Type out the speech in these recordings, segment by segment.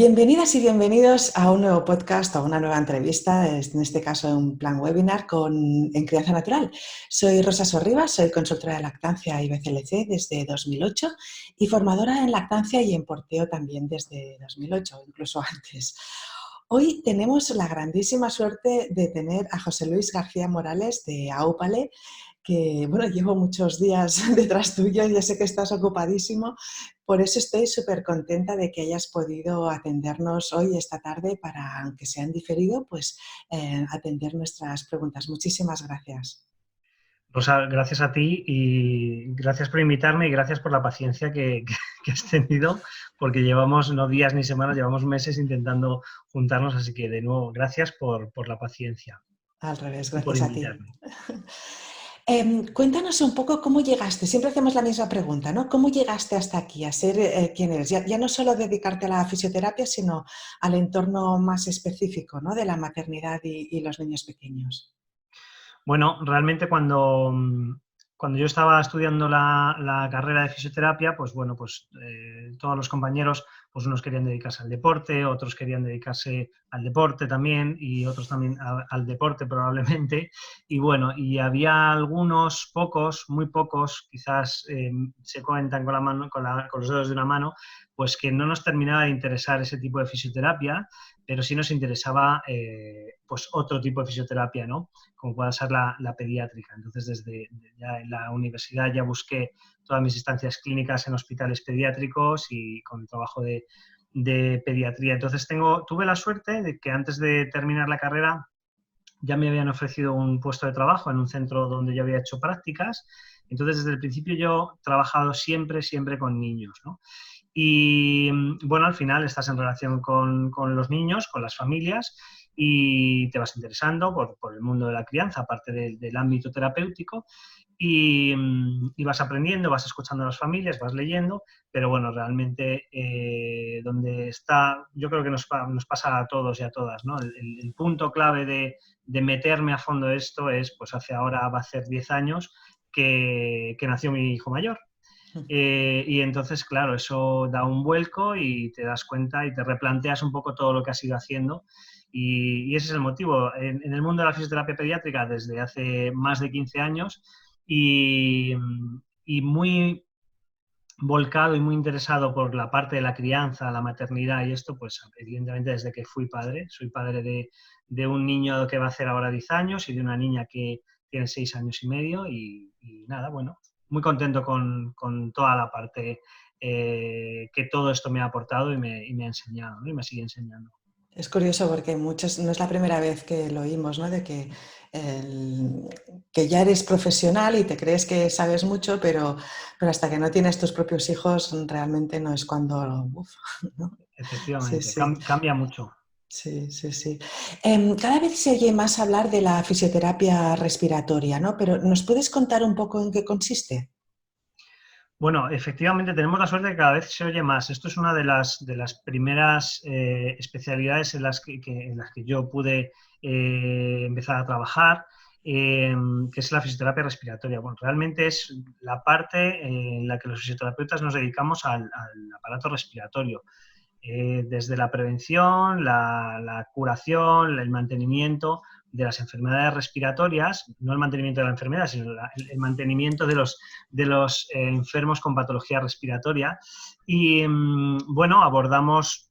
Bienvenidas y bienvenidos a un nuevo podcast, a una nueva entrevista, en este caso un plan webinar en Crianza Natural. Soy Rosa Sorribas, soy consultora de lactancia IBCLC desde 2008 y formadora en lactancia y en porteo también desde 2008, incluso antes. Hoy tenemos la grandísima suerte de tener a José Luis García Morales de Aupale, que bueno, llevo muchos días detrás tuyo, ya sé que estás ocupadísimo, por eso estoy súper contenta de que hayas podido atendernos hoy, esta tarde, para, aunque sea en diferido, pues atender nuestras preguntas. Muchísimas gracias. Rosa, gracias a ti y gracias por invitarme y gracias por la paciencia que has tenido, porque llevamos no días ni semanas, llevamos meses intentando juntarnos, así que de nuevo, gracias por la paciencia Al revés, y por gracias a ti. invitarme. Cuéntanos un poco cómo llegaste, siempre hacemos la misma pregunta, ¿no? ¿Cómo llegaste hasta aquí, a ser quien eres? Ya no solo dedicarte a la fisioterapia, sino al entorno más específico, ¿no? De la maternidad y los niños pequeños. Bueno, realmente cuando yo estaba estudiando la carrera de fisioterapia, pues bueno, todos los compañeros, pues unos querían dedicarse al deporte, otros querían dedicarse al deporte también y otros también al deporte probablemente. Y bueno, y había algunos pocos, muy pocos, quizás se cuentan con la mano, con los dedos de una mano, pues que no nos terminaba de interesar ese tipo de fisioterapia, pero sí nos interesaba pues otro tipo de fisioterapia, ¿no? Como pueda ser la pediátrica. Entonces, ya en la universidad ya busqué todas mis instancias clínicas en hospitales pediátricos y con trabajo de pediatría. Entonces, tuve la suerte de que antes de terminar la carrera ya me habían ofrecido un puesto de trabajo en un centro donde yo había hecho prácticas. Entonces, desde el principio yo he trabajado siempre con niños, ¿no? Y bueno, al final estás en relación con los niños, con las familias y te vas interesando por el mundo de la crianza, aparte del ámbito terapéutico y vas aprendiendo, vas escuchando a las familias, vas leyendo, pero bueno, realmente donde está, yo creo que nos pasa a todos y a todas, ¿no? El punto clave de meterme a fondo esto es, pues ahora va a ser 10 años que nació mi hijo mayor. Y entonces, claro, eso da un vuelco y te das cuenta y te replanteas un poco todo lo que has ido haciendo. Y ese es el motivo. En el mundo de la fisioterapia pediátrica desde hace más de 15 años y, y muy volcado y muy interesado por la parte de la crianza, la maternidad y esto, pues evidentemente desde que fui padre. Soy padre de un niño que va a hacer ahora 10 años y de una niña que tiene 6 años y medio y nada, bueno, muy contento con toda la parte que todo esto me ha aportado y me ha enseñado, ¿no? Y me sigue enseñando. Es curioso porque muchos, no es la primera vez que lo oímos, ¿no? De que ya eres profesional y te crees que sabes mucho, pero hasta que no tienes tus propios hijos realmente no es cuando... uf, ¿no? Sí, Efectivamente, sí, cambia mucho. sí, sí, sí. Cada vez se oye más hablar de la fisioterapia respiratoria, ¿no? Pero ¿nos puedes contar un poco en qué consiste? Bueno, efectivamente tenemos la suerte de que cada vez se oye más. Esto es una de las primeras especialidades en las que yo pude empezar a trabajar, que es la fisioterapia respiratoria. Bueno, realmente es la parte en la que los fisioterapeutas nos dedicamos al aparato respiratorio. Desde la prevención, la curación, el mantenimiento de las enfermedades respiratorias, no el mantenimiento de la enfermedad, sino el mantenimiento de los enfermos con patología respiratoria. Y bueno, abordamos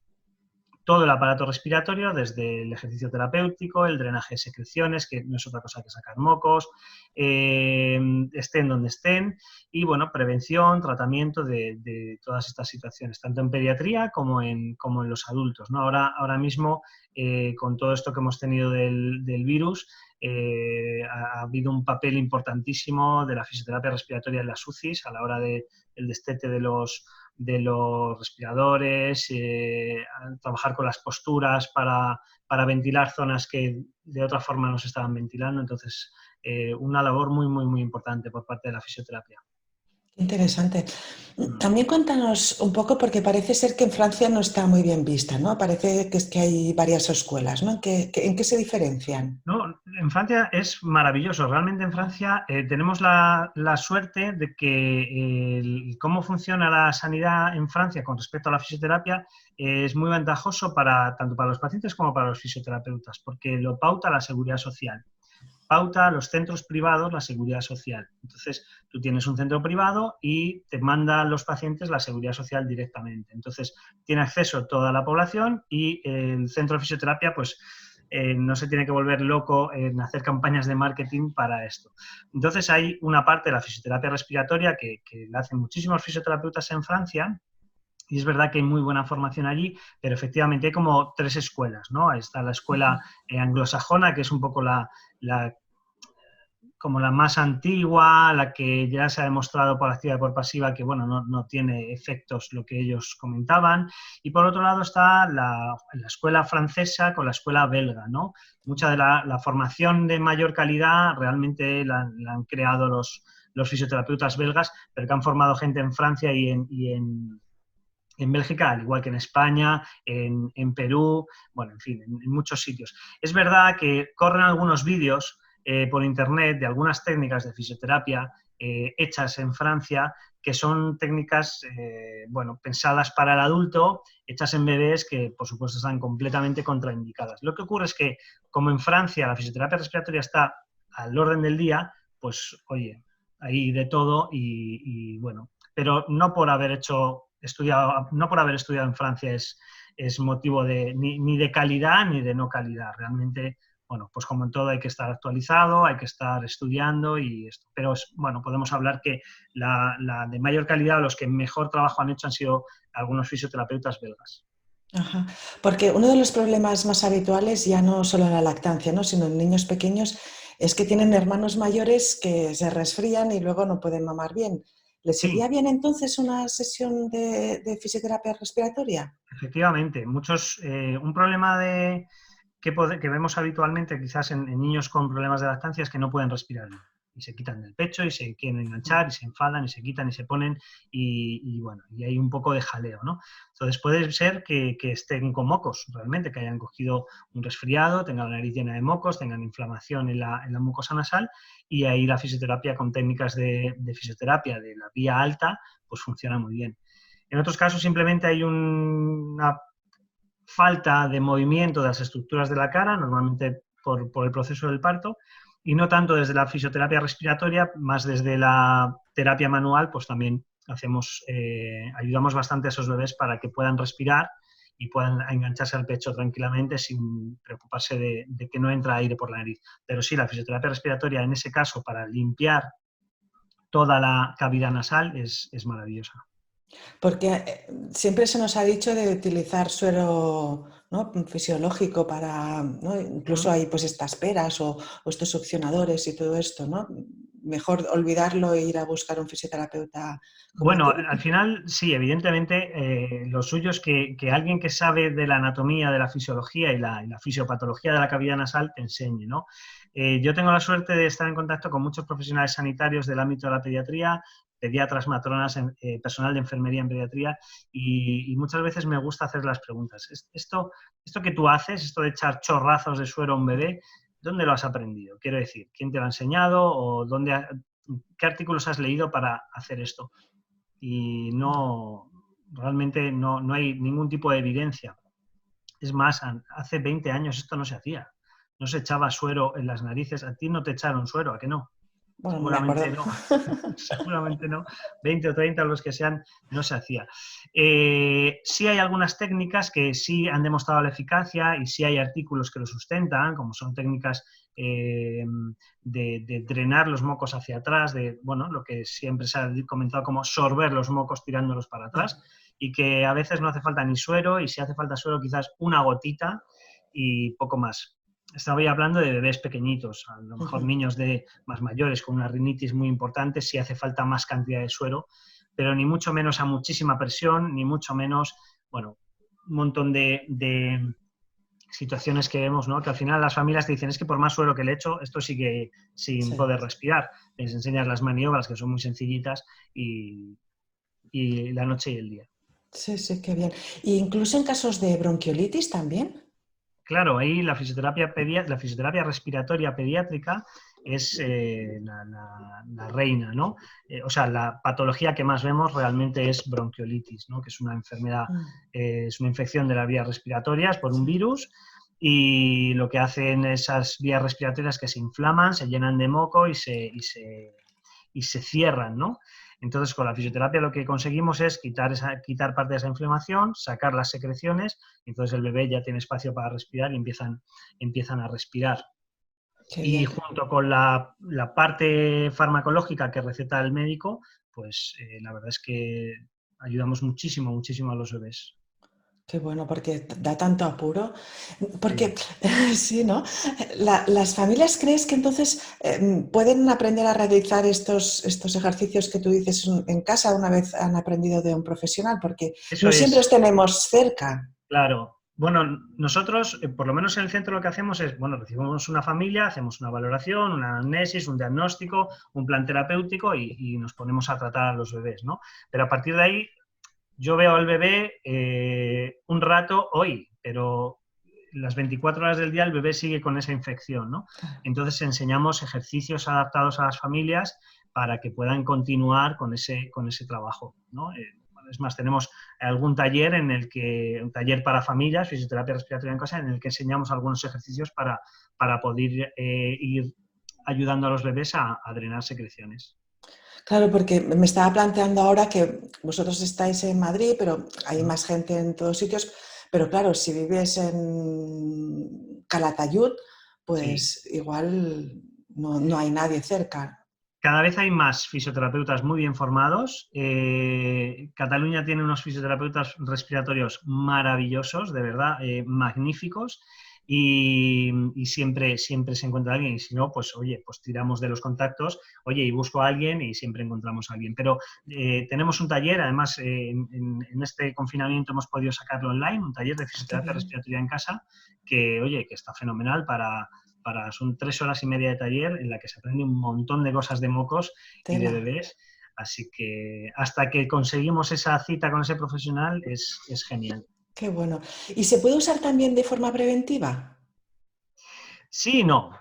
todo el aparato respiratorio, desde el ejercicio terapéutico, el drenaje de secreciones, que no es otra cosa que sacar mocos, estén donde estén, y bueno, prevención, tratamiento de todas estas situaciones, tanto en pediatría como en los adultos, ¿no? Ahora mismo, con todo esto que hemos tenido del virus, ha habido un papel importantísimo de la fisioterapia respiratoria en las UCIs a la hora del destete de los respiradores, trabajar con las posturas para ventilar zonas que de otra forma no se estaban ventilando. Entonces, una labor muy importante por parte de la fisioterapia. Interesante. Mm. También cuéntanos un poco, porque parece ser que en Francia no está muy bien vista, ¿no? Parece que es que hay varias escuelas, ¿no? ¿En qué se diferencian? No, en Francia es maravilloso. Realmente en Francia tenemos la suerte de que cómo funciona la sanidad en Francia con respecto a la fisioterapia es muy ventajoso tanto para los pacientes como para los fisioterapeutas, porque lo pauta la seguridad social. Pauta a los centros privados la seguridad social. Entonces, tú tienes un centro privado y te manda a los pacientes la seguridad social directamente. Entonces, tiene acceso toda la población y el centro de fisioterapia, pues, no se tiene que volver loco en hacer campañas de marketing para esto. Entonces, hay una parte de la fisioterapia respiratoria que la hacen muchísimos fisioterapeutas en Francia. Y es verdad que hay muy buena formación allí, pero efectivamente hay como tres escuelas, ¿no? Está la escuela anglosajona, que es un poco la como la más antigua, la que ya se ha demostrado por activa y por pasiva que bueno, no tiene efectos lo que ellos comentaban. Y por otro lado está la escuela francesa con la escuela belga, ¿no? Mucha de la formación de mayor calidad realmente la han creado los fisioterapeutas belgas, pero que han formado gente en Francia en Bélgica, al igual que en España, en Perú, bueno, en fin, en muchos sitios. Es verdad que corren algunos vídeos por internet de algunas técnicas de fisioterapia hechas en Francia que son técnicas, bueno, pensadas para el adulto, hechas en bebés que, por supuesto, están completamente contraindicadas. Lo que ocurre es que, como en Francia la fisioterapia respiratoria está al orden del día, pues, oye, hay de todo bueno, pero no por haber estudiado en Francia es motivo ni de calidad ni de no calidad. Realmente, bueno, pues como en todo hay que estar actualizado, hay que estar estudiando y esto. Pero, bueno, podemos hablar que la de mayor calidad, los que mejor trabajo han hecho han sido algunos fisioterapeutas belgas. Ajá. Porque uno de los problemas más habituales, ya no solo en la lactancia, ¿no? Sino en niños pequeños, es que tienen hermanos mayores que se resfrían y luego no pueden mamar bien. ¿Les iría Sí, bien entonces una sesión de fisioterapia respiratoria? efectivamente. Un problema que vemos habitualmente quizás en niños con problemas de lactancia es que no pueden respirar bien. Y se quitan del pecho y se quieren enganchar y se enfadan y se quitan y se ponen bueno, y hay un poco de jaleo, ¿no? Entonces puede ser que estén con mocos realmente, que hayan cogido un resfriado, tengan la nariz llena de mocos, tengan inflamación en la mucosa nasal y ahí la fisioterapia con técnicas de fisioterapia de la vía alta pues funciona muy bien. En otros casos simplemente hay una falta de movimiento de las estructuras de la cara, normalmente por el proceso del parto, y no tanto desde la fisioterapia respiratoria, más desde la terapia manual, pues también ayudamos bastante a esos bebés para que puedan respirar y puedan engancharse al pecho tranquilamente sin preocuparse de que no entra aire por la nariz. Pero sí, la fisioterapia respiratoria en ese caso para limpiar toda la cavidad nasal es maravillosa. Porque siempre se nos ha dicho de utilizar suero, ¿no? Fisiológico para, ¿no? Incluso hay pues estas peras o estos succionadores y todo esto, ¿no? Mejor olvidarlo e ir a buscar un fisioterapeuta como Bueno, tú. al final sí, evidentemente lo suyo es que alguien que sabe de la anatomía, de la fisiología y la fisiopatología de la cavidad nasal te enseñe, ¿no? Yo tengo la suerte de estar en contacto con muchos profesionales sanitarios del ámbito de la pediatría, pediatras, matronas, personal de enfermería en pediatría y muchas veces me gusta hacer las preguntas. Esto que tú haces, esto de echar chorrazos de suero a un bebé, ¿dónde lo has aprendido? Quiero decir, ¿quién te lo ha enseñado o qué artículos has leído para hacer esto? Y realmente no hay ningún tipo de evidencia. Es más, hace 20 años esto no se hacía. No se echaba suero en las narices. A ti no te echaron suero, ¿a que no? Bueno, no me Seguramente acuerdo. no. Seguramente no. 20 o 30 los que sean, no se hacía. Sí hay algunas técnicas que sí han demostrado la eficacia y sí hay artículos que lo sustentan, como son técnicas de drenar los mocos hacia atrás, bueno, lo que siempre se ha comentado como sorber los mocos tirándolos para atrás, y que a veces no hace falta ni suero, y si hace falta suero quizás una gotita y poco más. Estaba hablando de bebés pequeñitos, a lo mejor niños más mayores con una rinitis muy importante, si hace falta más cantidad de suero, pero ni mucho menos a muchísima presión, ni mucho menos, bueno, un montón de situaciones que vemos, ¿no? Que al final las familias te dicen, es que por más suero que le echo, esto sigue sin Sí. poder respirar. Les enseñas las maniobras, que son muy sencillitas, y la noche y el día. Sí, sí, qué bien. ¿Y incluso en casos de bronquiolitis también? Claro, ahí la fisioterapia respiratoria pediátrica es la reina, ¿no? O sea, la patología que más vemos realmente es bronquiolitis, ¿no? Que es una enfermedad, Mm, es una infección de las vías respiratorias por un sí. virus, y lo que hacen esas vías respiratorias es que se inflaman, se llenan de moco y se cierran, ¿no? Entonces, con la fisioterapia lo que conseguimos es quitar parte de esa inflamación, sacar las secreciones, y entonces el bebé ya tiene espacio para respirar y empiezan a respirar. Qué Y bien. junto con la parte farmacológica que receta el médico, pues la verdad es que ayudamos muchísimo, muchísimo a los bebés. Qué bueno, porque da tanto apuro. Sí. Porque, sí, ¿no? Las familias, ¿crees que entonces pueden aprender a realizar estos ejercicios que tú dices en casa una vez han aprendido de un profesional? Porque Eso no siempre es. os tenemos cerca. Claro. Bueno, nosotros, por lo menos en el centro, lo que hacemos es, bueno, recibimos una familia, hacemos una valoración, una anamnesis, un diagnóstico, un plan terapéutico y nos ponemos a tratar a los bebés, ¿no? Pero a partir de ahí, yo veo al bebé un rato hoy, pero las 24 horas del día el bebé sigue con esa infección, ¿no? Entonces enseñamos ejercicios adaptados a las familias para que puedan continuar con ese trabajo, ¿no? Es más, tenemos algún taller un taller para familias, fisioterapia respiratoria en casa, en el que enseñamos algunos ejercicios para poder ir ayudando a los bebés a drenar secreciones. Claro, porque me estaba planteando ahora que vosotros estáis en Madrid, pero hay más gente en todos sitios. Pero claro, si vives en Calatayud, Sí. pues igual no hay nadie cerca. Cada vez hay más fisioterapeutas muy bien formados. Cataluña tiene unos fisioterapeutas respiratorios maravillosos, de verdad, magníficos. Y siempre se encuentra alguien. Y si no, pues oye, pues tiramos de los contactos, oye, y busco a alguien y siempre encontramos a alguien. Pero tenemos un taller, además, en este confinamiento hemos podido sacarlo online, un taller de Qué fisioterapia bien. respiratoria en casa, que, oye, que está fenomenal son 3 horas y media de taller en la que se aprende un montón de cosas de mocos y de Tela. bebés. Así que hasta que conseguimos esa cita con ese profesional es genial. Qué bueno. ¿Y se puede usar también de forma preventiva? Sí y no.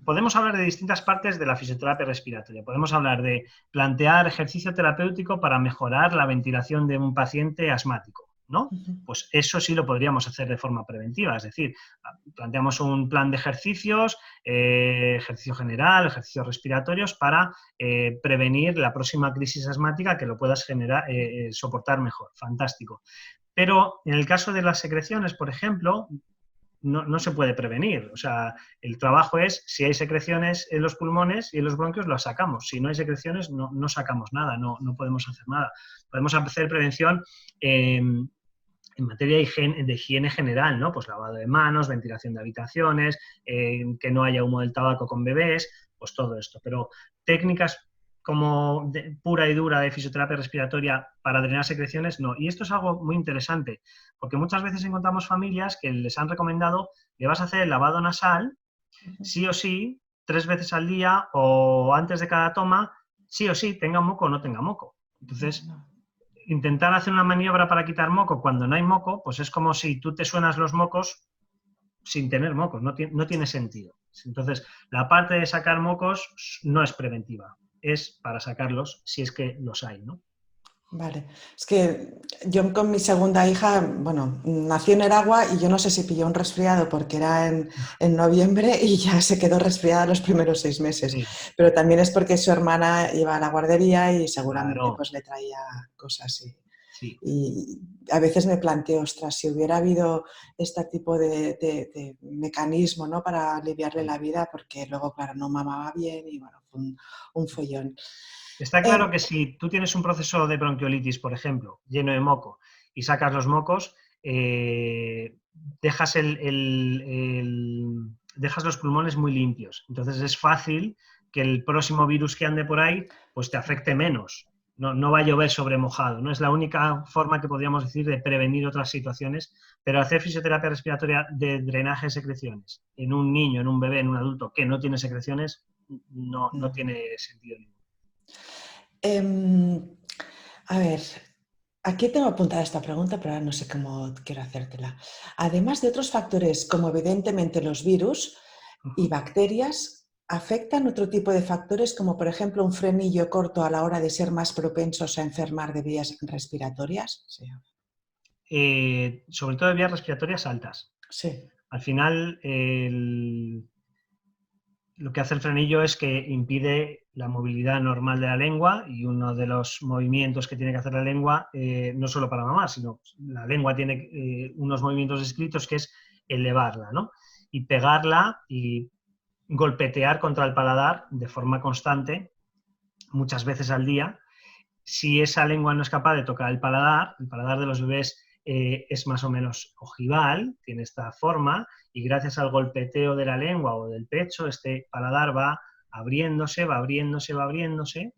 Podemos hablar de distintas partes de la fisioterapia respiratoria. Podemos hablar de plantear ejercicio terapéutico para mejorar la ventilación de un paciente asmático, ¿no? Ujú. Pues eso sí lo podríamos hacer de forma preventiva, es decir, planteamos un plan de ejercicios, ejercicio general, ejercicios respiratorios para prevenir la próxima crisis asmática que lo puedas soportar mejor. Fantástico. Pero en el caso de las secreciones, por ejemplo, no se puede prevenir. O sea, el trabajo es, si hay secreciones en los pulmones y en los bronquios, las sacamos. Si no hay secreciones, no sacamos nada, no podemos hacer nada. Podemos hacer prevención en materia de higiene general, ¿no? Pues lavado de manos, ventilación de habitaciones, que no haya humo del tabaco con bebés, pues todo esto. Pero técnicas como pura y dura de fisioterapia respiratoria para drenar secreciones, no. Y esto es algo muy interesante, porque muchas veces encontramos familias que les han recomendado que vas a hacer el lavado nasal, sí o sí, 3 veces al día o antes de cada toma, sí o sí, tenga moco o no tenga moco. Entonces, No. intentar hacer una maniobra para quitar moco cuando no hay moco, pues es como si tú te suenas los mocos sin tener mocos, no tiene sentido. Entonces, la parte de sacar mocos no es preventiva, es para sacarlos si es que los hay, ¿no? Vale. Es que yo con mi segunda hija, bueno, nació en Aragua y yo no sé si pilló un resfriado porque era en noviembre y ya se quedó resfriada los primeros 6 meses. Sí, Pero también es porque su hermana iba a la guardería y seguramente claro, pues le traía cosas. sí. Y a veces me planteo, ostras, si hubiera habido este tipo de mecanismo, ¿no? Para aliviarle la vida, porque luego, claro, no mamaba bien y bueno, fue un follón. Está claro Eh, que si tú tienes un proceso de bronquiolitis, por ejemplo, lleno de moco, y sacas los mocos, dejas, dejas los pulmones muy limpios. Entonces es fácil que el próximo virus que ande por ahí pues te afecte menos. no va a llover sobre mojado, ¿no? Es la única forma que podríamos decir de prevenir otras situaciones, pero hacer fisioterapia respiratoria de drenaje de secreciones en un niño, en un bebé, en un adulto que no tiene secreciones, no tiene sentido ninguno. A ver, aquí tengo apuntada esta pregunta, pero ahora no sé cómo quiero hacértela. Además de otros factores, como evidentemente los virus y bacterias, ¿afectan otro tipo de factores, como por ejemplo un frenillo corto a la hora de ser más propensos a enfermar de vías respiratorias? Sí. Sobre todo de vías respiratorias altas. Sí. Al final, lo que hace el frenillo es que impide la movilidad normal de la lengua, y uno de los movimientos que tiene que hacer la lengua, no solo para mamar, sino la lengua tiene unos movimientos descritos, que es elevarla, ¿no? Y pegarla y golpetear contra el paladar de forma constante, muchas veces al día. Si esa lengua no es capaz de tocar el paladar de los bebés es más o menos ojival, tiene esta forma, y gracias al golpeteo de la lengua o del pecho, este paladar va abriéndose, va abriéndose, va abriéndose.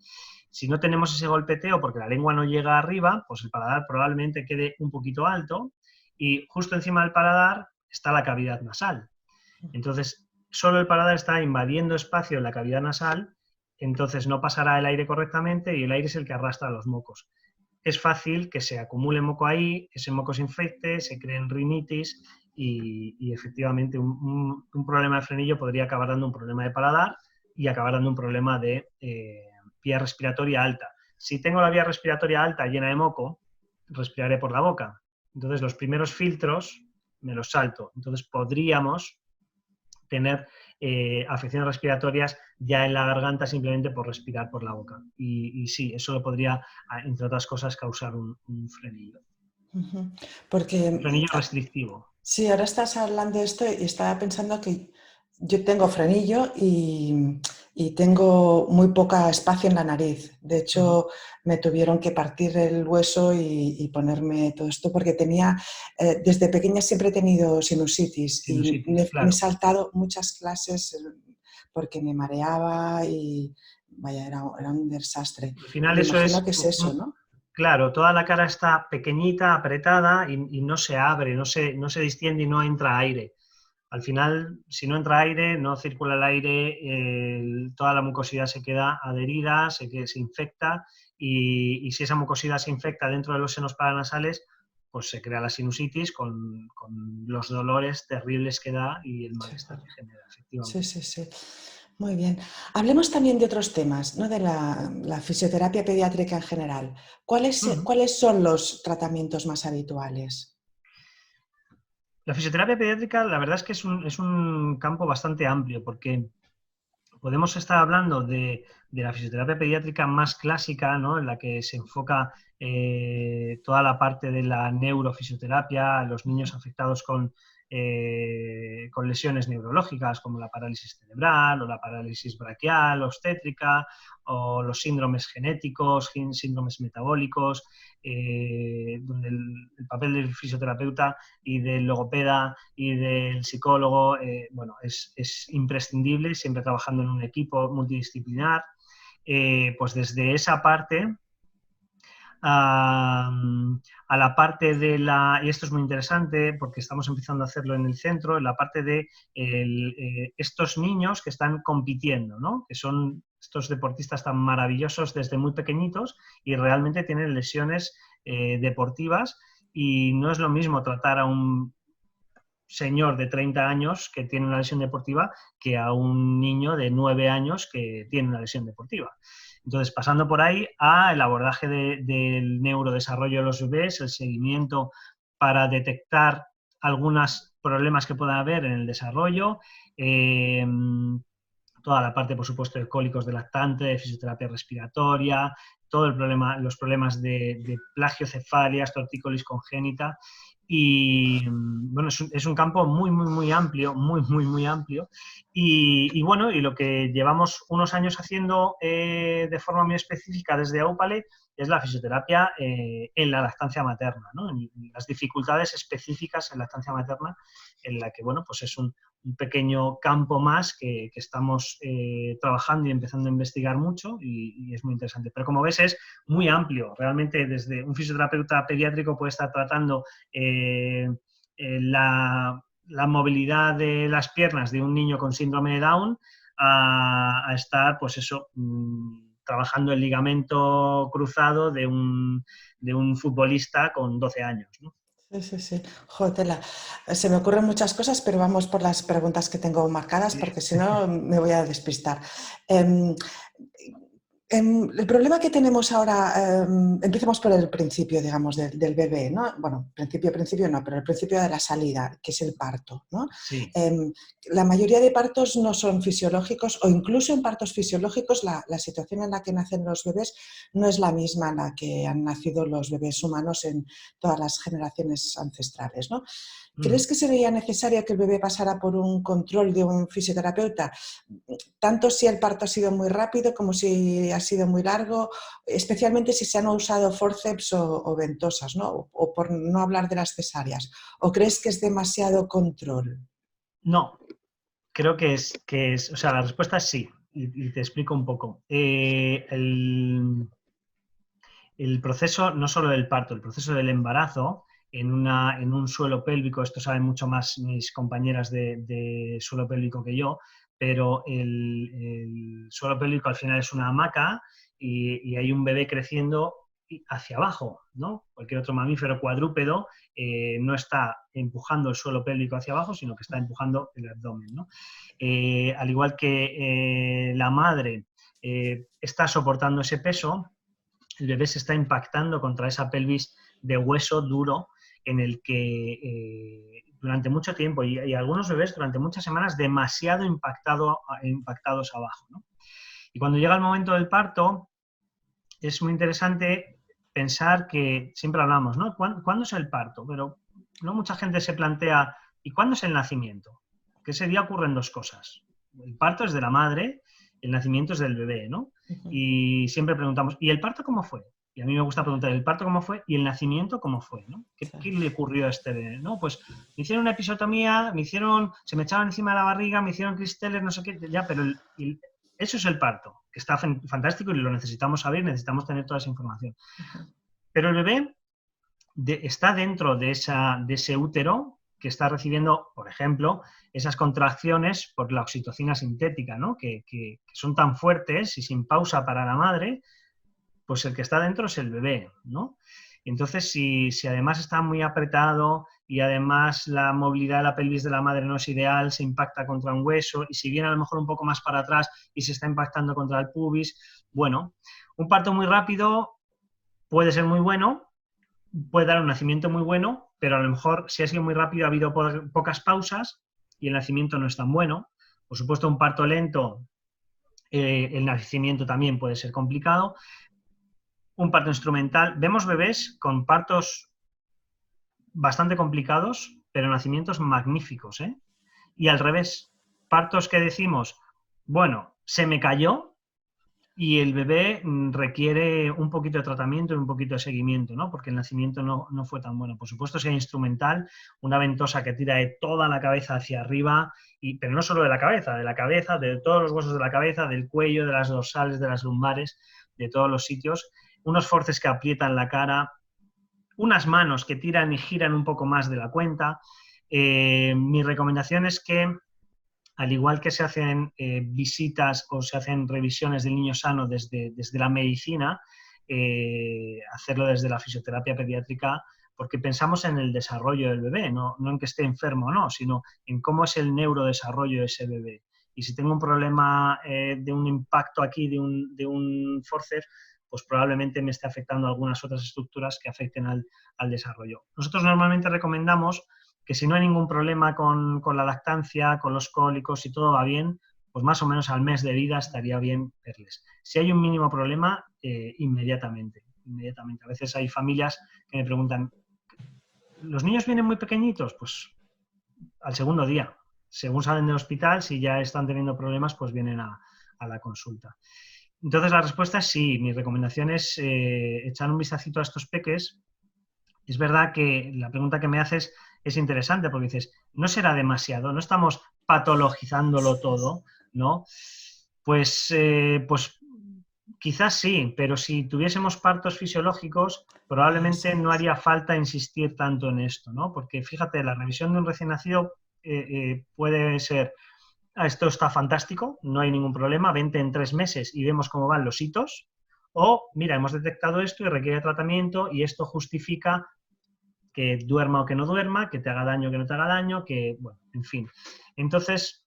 Si no tenemos ese golpeteo porque la lengua no llega arriba, pues el paladar probablemente quede un poquito alto, y justo encima del paladar está la cavidad nasal. Entonces, solo el paladar está invadiendo espacio en la cavidad nasal, entonces no pasará el aire correctamente y el aire es el que arrastra los mocos. Es fácil que se acumule moco ahí, ese moco se infecte, se creen rinitis y efectivamente un problema de frenillo podría acabar dando un problema de paladar y acabar dando un problema de vía respiratoria alta. Si tengo la vía respiratoria alta llena de moco, respiraré por la boca. Entonces los primeros filtros me los salto. Entonces podríamos tener afecciones respiratorias ya en la garganta simplemente por respirar por la boca. Y sí, eso lo podría, entre otras cosas, causar un frenillo. Porque, Un frenillo restrictivo. sí, ahora estás hablando de esto y estaba pensando que yo tengo frenillo y tengo muy poco espacio en la nariz. De hecho, me tuvieron que partir el hueso y ponerme todo esto porque tenía, desde pequeña siempre he tenido sinusitis y Claro. me he saltado muchas clases porque me mareaba y vaya, era un desastre. Al final Me eso imagino es, que es eso, ¿no? claro, toda la cara está pequeñita, apretada y no se abre, no se distiende y no entra aire. Al final, si no entra aire, no circula el aire, toda la mucosidad se queda adherida, se infecta, y si esa mucosidad se infecta dentro de los senos paranasales, pues se crea la sinusitis con los dolores terribles que da y el malestar que genera, efectivamente. Sí. Muy bien. Hablemos también de otros temas, ¿no? De la fisioterapia pediátrica en general. ¿Cuáles son los tratamientos más habituales? La fisioterapia pediátrica, la verdad es que es un campo bastante amplio, porque podemos estar hablando de la fisioterapia pediátrica más clásica, ¿no? En la que se enfoca toda la parte de la neurofisioterapia, los niños afectados con lesiones neurológicas como la parálisis cerebral o la parálisis braquial, obstétrica, o los síndromes genéticos, síndromes metabólicos, donde el papel del fisioterapeuta y del logopeda y del psicólogo bueno, es imprescindible, siempre trabajando en un equipo multidisciplinar. Pues desde esa parte a la parte de la, y esto es muy interesante porque estamos empezando a hacerlo en el centro, en la parte de estos niños que están compitiendo, ¿no? Que son estos deportistas tan maravillosos desde muy pequeñitos y realmente tienen lesiones deportivas, y no es lo mismo tratar a un señor de 30 años que tiene una lesión deportiva que a un niño de 9 años que tiene una lesión deportiva. Entonces, pasando por ahí a el abordaje del neurodesarrollo de los bebés, el seguimiento para detectar algunos problemas que pueda haber en el desarrollo, toda la parte, por supuesto, de cólicos de lactante, de fisioterapia respiratoria, todo el problema, los problemas de plagiocefalias, tortícolis congénita. Y bueno, es un campo muy amplio, muy amplio. Y bueno, y lo que llevamos unos años haciendo de forma muy específica desde AUPALE es la fisioterapia en la lactancia materna, ¿no? En las dificultades específicas en lactancia materna, en la que, bueno, pues es un un pequeño campo más que estamos trabajando y empezando a investigar mucho y es muy interesante. Pero como ves es muy amplio. Realmente desde un fisioterapeuta pediátrico puede estar tratando la movilidad de las piernas de un niño con síndrome de Down a estar, pues eso, trabajando el ligamento cruzado de un futbolista con 12 años, ¿no? Sí, sí, sí. Jotela. Se me ocurren muchas cosas, pero vamos por las preguntas que tengo marcadas, porque si no me voy a despistar. Eh, el problema que tenemos ahora, empecemos por el principio, digamos, del bebé, ¿no? Bueno, principio no, pero el principio de la salida, que es el parto, ¿no? Sí. La mayoría de partos no son fisiológicos, o incluso en partos fisiológicos la situación en la que nacen los bebés no es la misma en la que han nacido los bebés humanos en todas las generaciones ancestrales, ¿no? ¿Crees que sería necesario que el bebé pasara por un control de un fisioterapeuta? Tanto si el parto ha sido muy rápido como si ha sido muy largo, especialmente si se han usado forceps o ventosas, ¿no? O por no hablar de las cesáreas. ¿O crees que es demasiado control? No, creo que es, o sea, la respuesta es sí, y te explico un poco. El proceso, no solo del parto, el proceso del embarazo en un suelo pélvico, esto saben mucho más mis compañeras de suelo pélvico que yo, pero el suelo pélvico al final es una hamaca y hay un bebé creciendo hacia abajo, ¿no? Cualquier otro mamífero cuadrúpedo no está empujando el suelo pélvico hacia abajo, sino que está empujando el abdomen, ¿no? Al igual que la madre está soportando ese peso, el bebé se está impactando contra esa pelvis de hueso duro en el que durante mucho tiempo y algunos bebés durante muchas semanas demasiado impactados abajo, ¿no? Y cuando llega el momento del parto es muy interesante pensar que siempre hablamos, ¿no? ¿Cuándo es el parto? Pero no mucha gente se plantea, ¿y cuándo es el nacimiento? Que ese día ocurren dos cosas. El parto es de la madre, el nacimiento es del bebé, ¿no? Y siempre preguntamos, ¿y el parto cómo fue? Y a mí me gusta preguntar, ¿el parto cómo fue? ¿Y el nacimiento cómo fue? ¿No? ¿Qué le ocurrió a este bebé? ¿No? Pues me hicieron una episiotomía, se me echaban encima de la barriga, me hicieron cristeles, no sé qué, ya, pero eso es el parto, que está fantástico y lo necesitamos saber, necesitamos tener toda esa información. Pero el bebé está dentro de ese útero que está recibiendo, por ejemplo, esas contracciones por la oxitocina sintética, ¿no? que son tan fuertes y sin pausa para la madre, pues el que está dentro es el bebé, ¿no? Y entonces, si además está muy apretado y además la movilidad de la pelvis de la madre no es ideal, se impacta contra un hueso y si viene a lo mejor un poco más para atrás y se está impactando contra el pubis, bueno, un parto muy rápido puede ser muy bueno, puede dar un nacimiento muy bueno, pero a lo mejor si ha sido muy rápido ha habido pocas pausas y el nacimiento no es tan bueno. Por supuesto, un parto lento, el nacimiento también puede ser complicado. Un parto instrumental. Vemos bebés con partos bastante complicados, pero nacimientos magníficos, ¿eh? Y al revés, partos que decimos, bueno, se me cayó y el bebé requiere un poquito de tratamiento y un poquito de seguimiento, ¿no? Porque el nacimiento no fue tan bueno. Por supuesto, si hay instrumental, una ventosa que tira de toda la cabeza hacia arriba, pero no solo de la cabeza, de todos los huesos de la cabeza, del cuello, de las dorsales, de las lumbares, de todos los sitios, unos forces que aprietan la cara, unas manos que tiran y giran un poco más de la cuenta. Mi recomendación es que, al igual que se hacen visitas o se hacen revisiones del niño sano desde la medicina, hacerlo desde la fisioterapia pediátrica, porque pensamos en el desarrollo del bebé, no en que esté enfermo o no, sino en cómo es el neurodesarrollo de ese bebé. Y si tengo un problema de un impacto aquí, de un forceps, pues probablemente me esté afectando a algunas otras estructuras que afecten al desarrollo. Nosotros normalmente recomendamos que si no hay ningún problema con la lactancia, con los cólicos, si todo va bien, pues más o menos al mes de vida estaría bien verles. Si hay un mínimo problema, inmediatamente. A veces hay familias que me preguntan, ¿los niños vienen muy pequeñitos? Pues al segundo día. Según salen del hospital, si ya están teniendo problemas, pues vienen a la consulta. Entonces la respuesta es sí. Mi recomendación es echar un vistacito a estos peques es verdad que la pregunta que me haces es interesante porque dices, ¿no será demasiado? ¿No estamos patologizándolo todo? ¿No? Pues quizás sí, pero si tuviésemos partos fisiológicos, probablemente Eso no es. haría falta insistir tanto en esto, ¿no? Porque fíjate, la revisión de un recién nacido puede ser, esto está fantástico, no hay ningún problema, vente en 3 meses y vemos cómo van los hitos, o mira, hemos detectado esto y requiere tratamiento y esto justifica que duerma o que no duerma, que te haga daño o que no te haga daño, que, bueno, en fin. Entonces,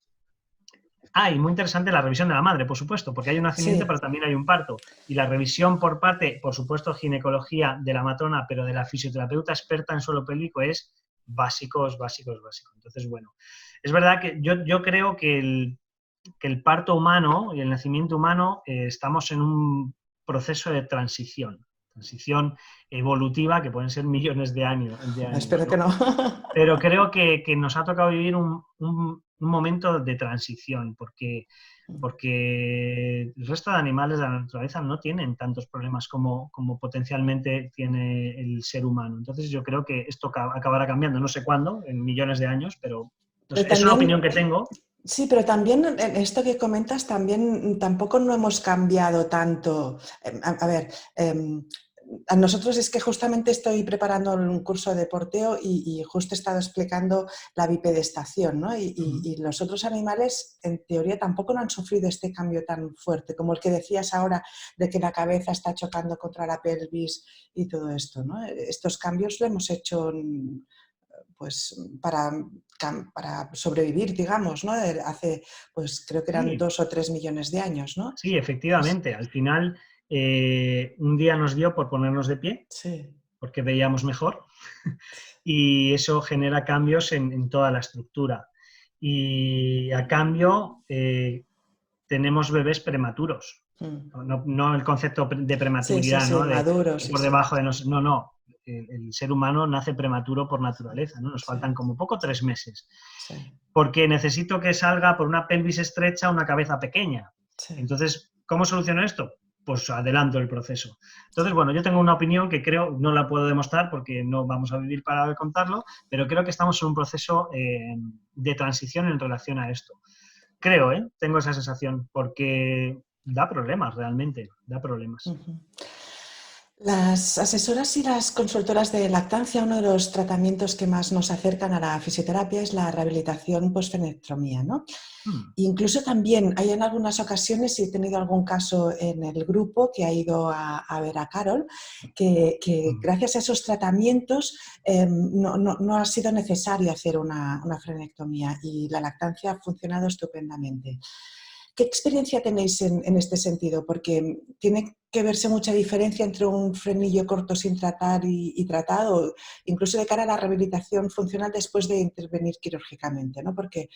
y muy interesante la revisión de la madre, por supuesto, porque hay un nacimiento, Sí, pero también hay un parto. Y la revisión por parte, por supuesto, ginecología de la matrona, pero de la fisioterapeuta experta en suelo pélvico es básicos, básicos, básicos. Entonces, bueno, es verdad que yo creo que el parto humano y el nacimiento humano estamos en un proceso de transición evolutiva que pueden ser millones de años, espero que ¿no? no. Pero creo que nos ha tocado vivir un momento de transición, porque el resto de animales de la naturaleza no tienen tantos problemas como potencialmente tiene el ser humano. Entonces yo creo que esto acabará cambiando, no sé cuándo, en millones de años, pero no Pero sé, es una opinión también, que tengo. sí, pero también en esto que comentas, también tampoco no hemos cambiado tanto. A ver, a nosotros es que justamente estoy preparando un curso de porteo y justo he estado explicando la bipedestación, ¿no? Y los otros animales, en teoría, tampoco no han sufrido este cambio tan fuerte, como el que decías ahora, de que la cabeza está chocando contra la pelvis y todo esto, ¿no? Estos cambios lo hemos hecho pues para sobrevivir, digamos, ¿no? Hace, pues creo que eran Sí, 2 o 3 millones de años, ¿no? sí, Pues, efectivamente. Al final, un día nos dio por ponernos de pie, sí, porque veíamos mejor, y eso genera cambios en toda la estructura. Y a cambio, tenemos bebés prematuros. mm, No el concepto de sí, sí, prematuridad, sí, ¿no? De maduro, ir sí, por sí, debajo de nosotros. No, no. El ser humano nace prematuro por naturaleza, ¿no? Nos sí, faltan como poco 3 meses. sí, Porque necesito que salga por una pelvis estrecha una cabeza pequeña. sí. Entonces, ¿cómo soluciono esto? Pues adelanto el proceso. Entonces, bueno, yo tengo una opinión que creo, no la puedo demostrar porque no vamos a vivir para contarlo, pero creo que estamos en un proceso de transición en relación a esto. Creo, ¿eh? Tengo esa sensación, porque da problemas realmente, da problemas. Ujú. Las asesoras y las consultoras de lactancia, uno de los tratamientos que más nos acercan a la fisioterapia es la rehabilitación posfenectomía, ¿no? Hmm. Incluso también hay en algunas ocasiones, y he tenido algún caso en el grupo que ha ido a ver a Carol, que Hmm. gracias a esos tratamientos no ha sido necesario hacer una frenectomía y la lactancia ha funcionado estupendamente. ¿Qué experiencia tenéis en este sentido? Porque tiene que verse mucha diferencia entre un frenillo corto sin tratar y tratado, incluso de cara a la rehabilitación funcional después de intervenir quirúrgicamente, ¿no? Porque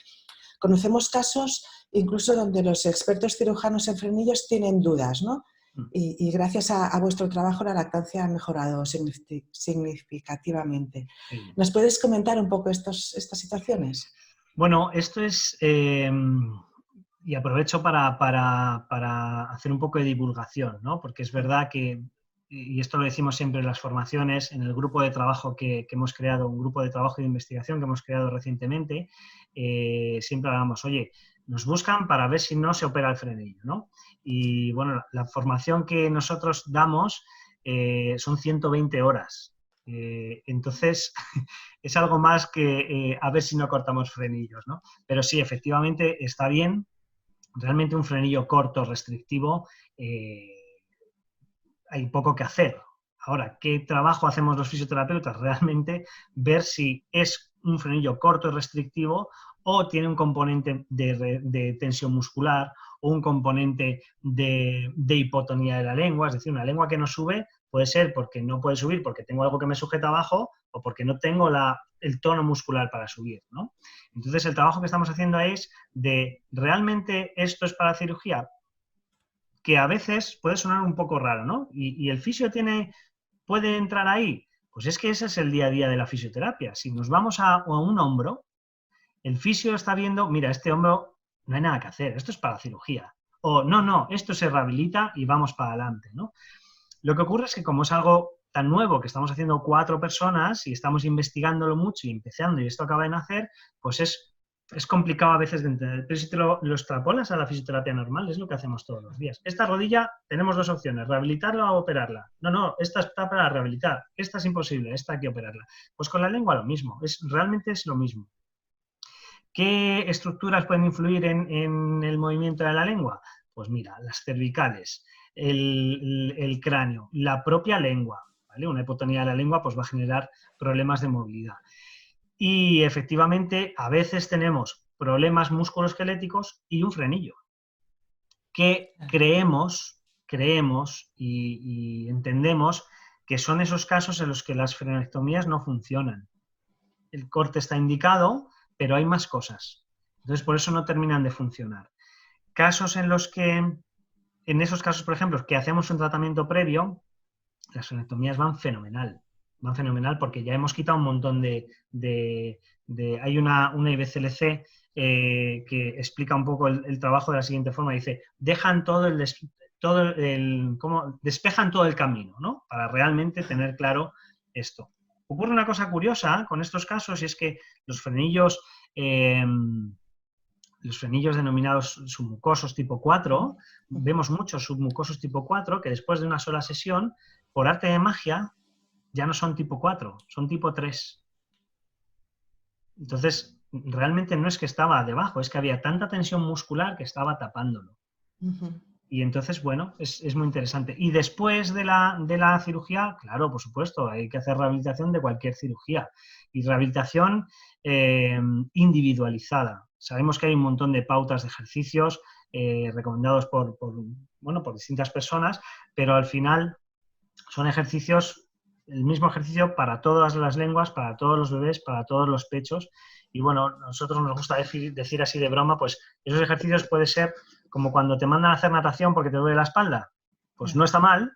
conocemos casos incluso donde los expertos cirujanos en frenillos tienen dudas, ¿no? Hmm. Y gracias a vuestro trabajo la lactancia ha mejorado significativamente. Sí. ¿Nos puedes comentar un poco estas situaciones? Bueno, esto es, y aprovecho para hacer un poco de divulgación, ¿no? Porque es verdad que, y esto lo decimos siempre en las formaciones, en el grupo de trabajo que hemos creado, un grupo de trabajo de investigación que hemos creado recientemente, siempre hablamos, oye, nos buscan para ver si no se opera el frenillo, ¿no? Y bueno, la formación que nosotros damos son 120 horas. Entonces, es algo más que a ver si no cortamos frenillos, ¿no? Pero sí, efectivamente está bien. Realmente un frenillo corto, restrictivo, hay poco que hacer. Ahora, ¿qué trabajo hacemos los fisioterapeutas? Realmente ver si es un frenillo corto y restrictivo o tiene un componente de tensión muscular o un componente de hipotonía de la lengua, es decir, una lengua que no sube puede ser porque no puede subir porque tengo algo que me sujeta abajo o porque no tengo el tono muscular para subir, ¿no? Entonces, el trabajo que estamos haciendo es de, ¿realmente esto es para cirugía? Que a veces puede sonar un poco raro, ¿no? Y el fisio puede entrar ahí. Pues es que ese es el día a día de la fisioterapia. Si nos vamos a un hombro, el fisio está viendo, mira, este hombro no hay nada que hacer, esto es para cirugía. O no, esto se rehabilita y vamos para adelante, ¿no? Lo que ocurre es que como es algo tan nuevo que estamos haciendo 4 personas y estamos investigándolo mucho y empezando y esto acaba de nacer, pues es complicado a veces de entender. Pero si te lo extrapolas a la fisioterapia normal, es lo que hacemos todos los días. Esta rodilla tenemos 2 opciones, rehabilitarla o operarla. No, esta está para rehabilitar, esta es imposible, esta hay que operarla. Pues con la lengua lo mismo, realmente es lo mismo. ¿Qué estructuras pueden influir en el movimiento de la lengua? Pues mira, las cervicales, el cráneo, la propia lengua, ¿vale? Una hipotonía de la lengua pues va a generar problemas de movilidad. Y efectivamente, a veces tenemos problemas musculoesqueléticos y un frenillo, que creemos y entendemos que son esos casos en los que las frenectomías no funcionan. El corte está indicado, pero hay más cosas. Entonces, por eso no terminan de funcionar. Casos en esos casos, por ejemplo, que hacemos un tratamiento previo, las frenectomías van fenomenal porque ya hemos quitado un montón hay una IBCLC que explica un poco el trabajo de la siguiente forma. Dice, despejan todo el camino, ¿no? Para realmente tener claro esto. Ocurre una cosa curiosa con estos casos y es que los frenillos denominados submucosos tipo 4, vemos muchos submucosos tipo 4 que después de una sola sesión, por arte de magia, ya no son tipo 4, son tipo 3. Entonces, realmente no es que estaba debajo, es que había tanta tensión muscular que estaba tapándolo. Y entonces, bueno, es muy interesante. Y después de la cirugía, claro, por supuesto, hay que hacer rehabilitación de cualquier cirugía. Y rehabilitación individualizada. Sabemos que hay un montón de pautas de ejercicios recomendados por distintas personas, pero al final son ejercicios, el mismo ejercicio para todas las lenguas, para todos los bebés, para todos los pechos. Y bueno, a nosotros nos gusta decir así de broma, pues esos ejercicios puede ser como cuando te mandan a hacer natación porque te duele la espalda. Pues no está mal,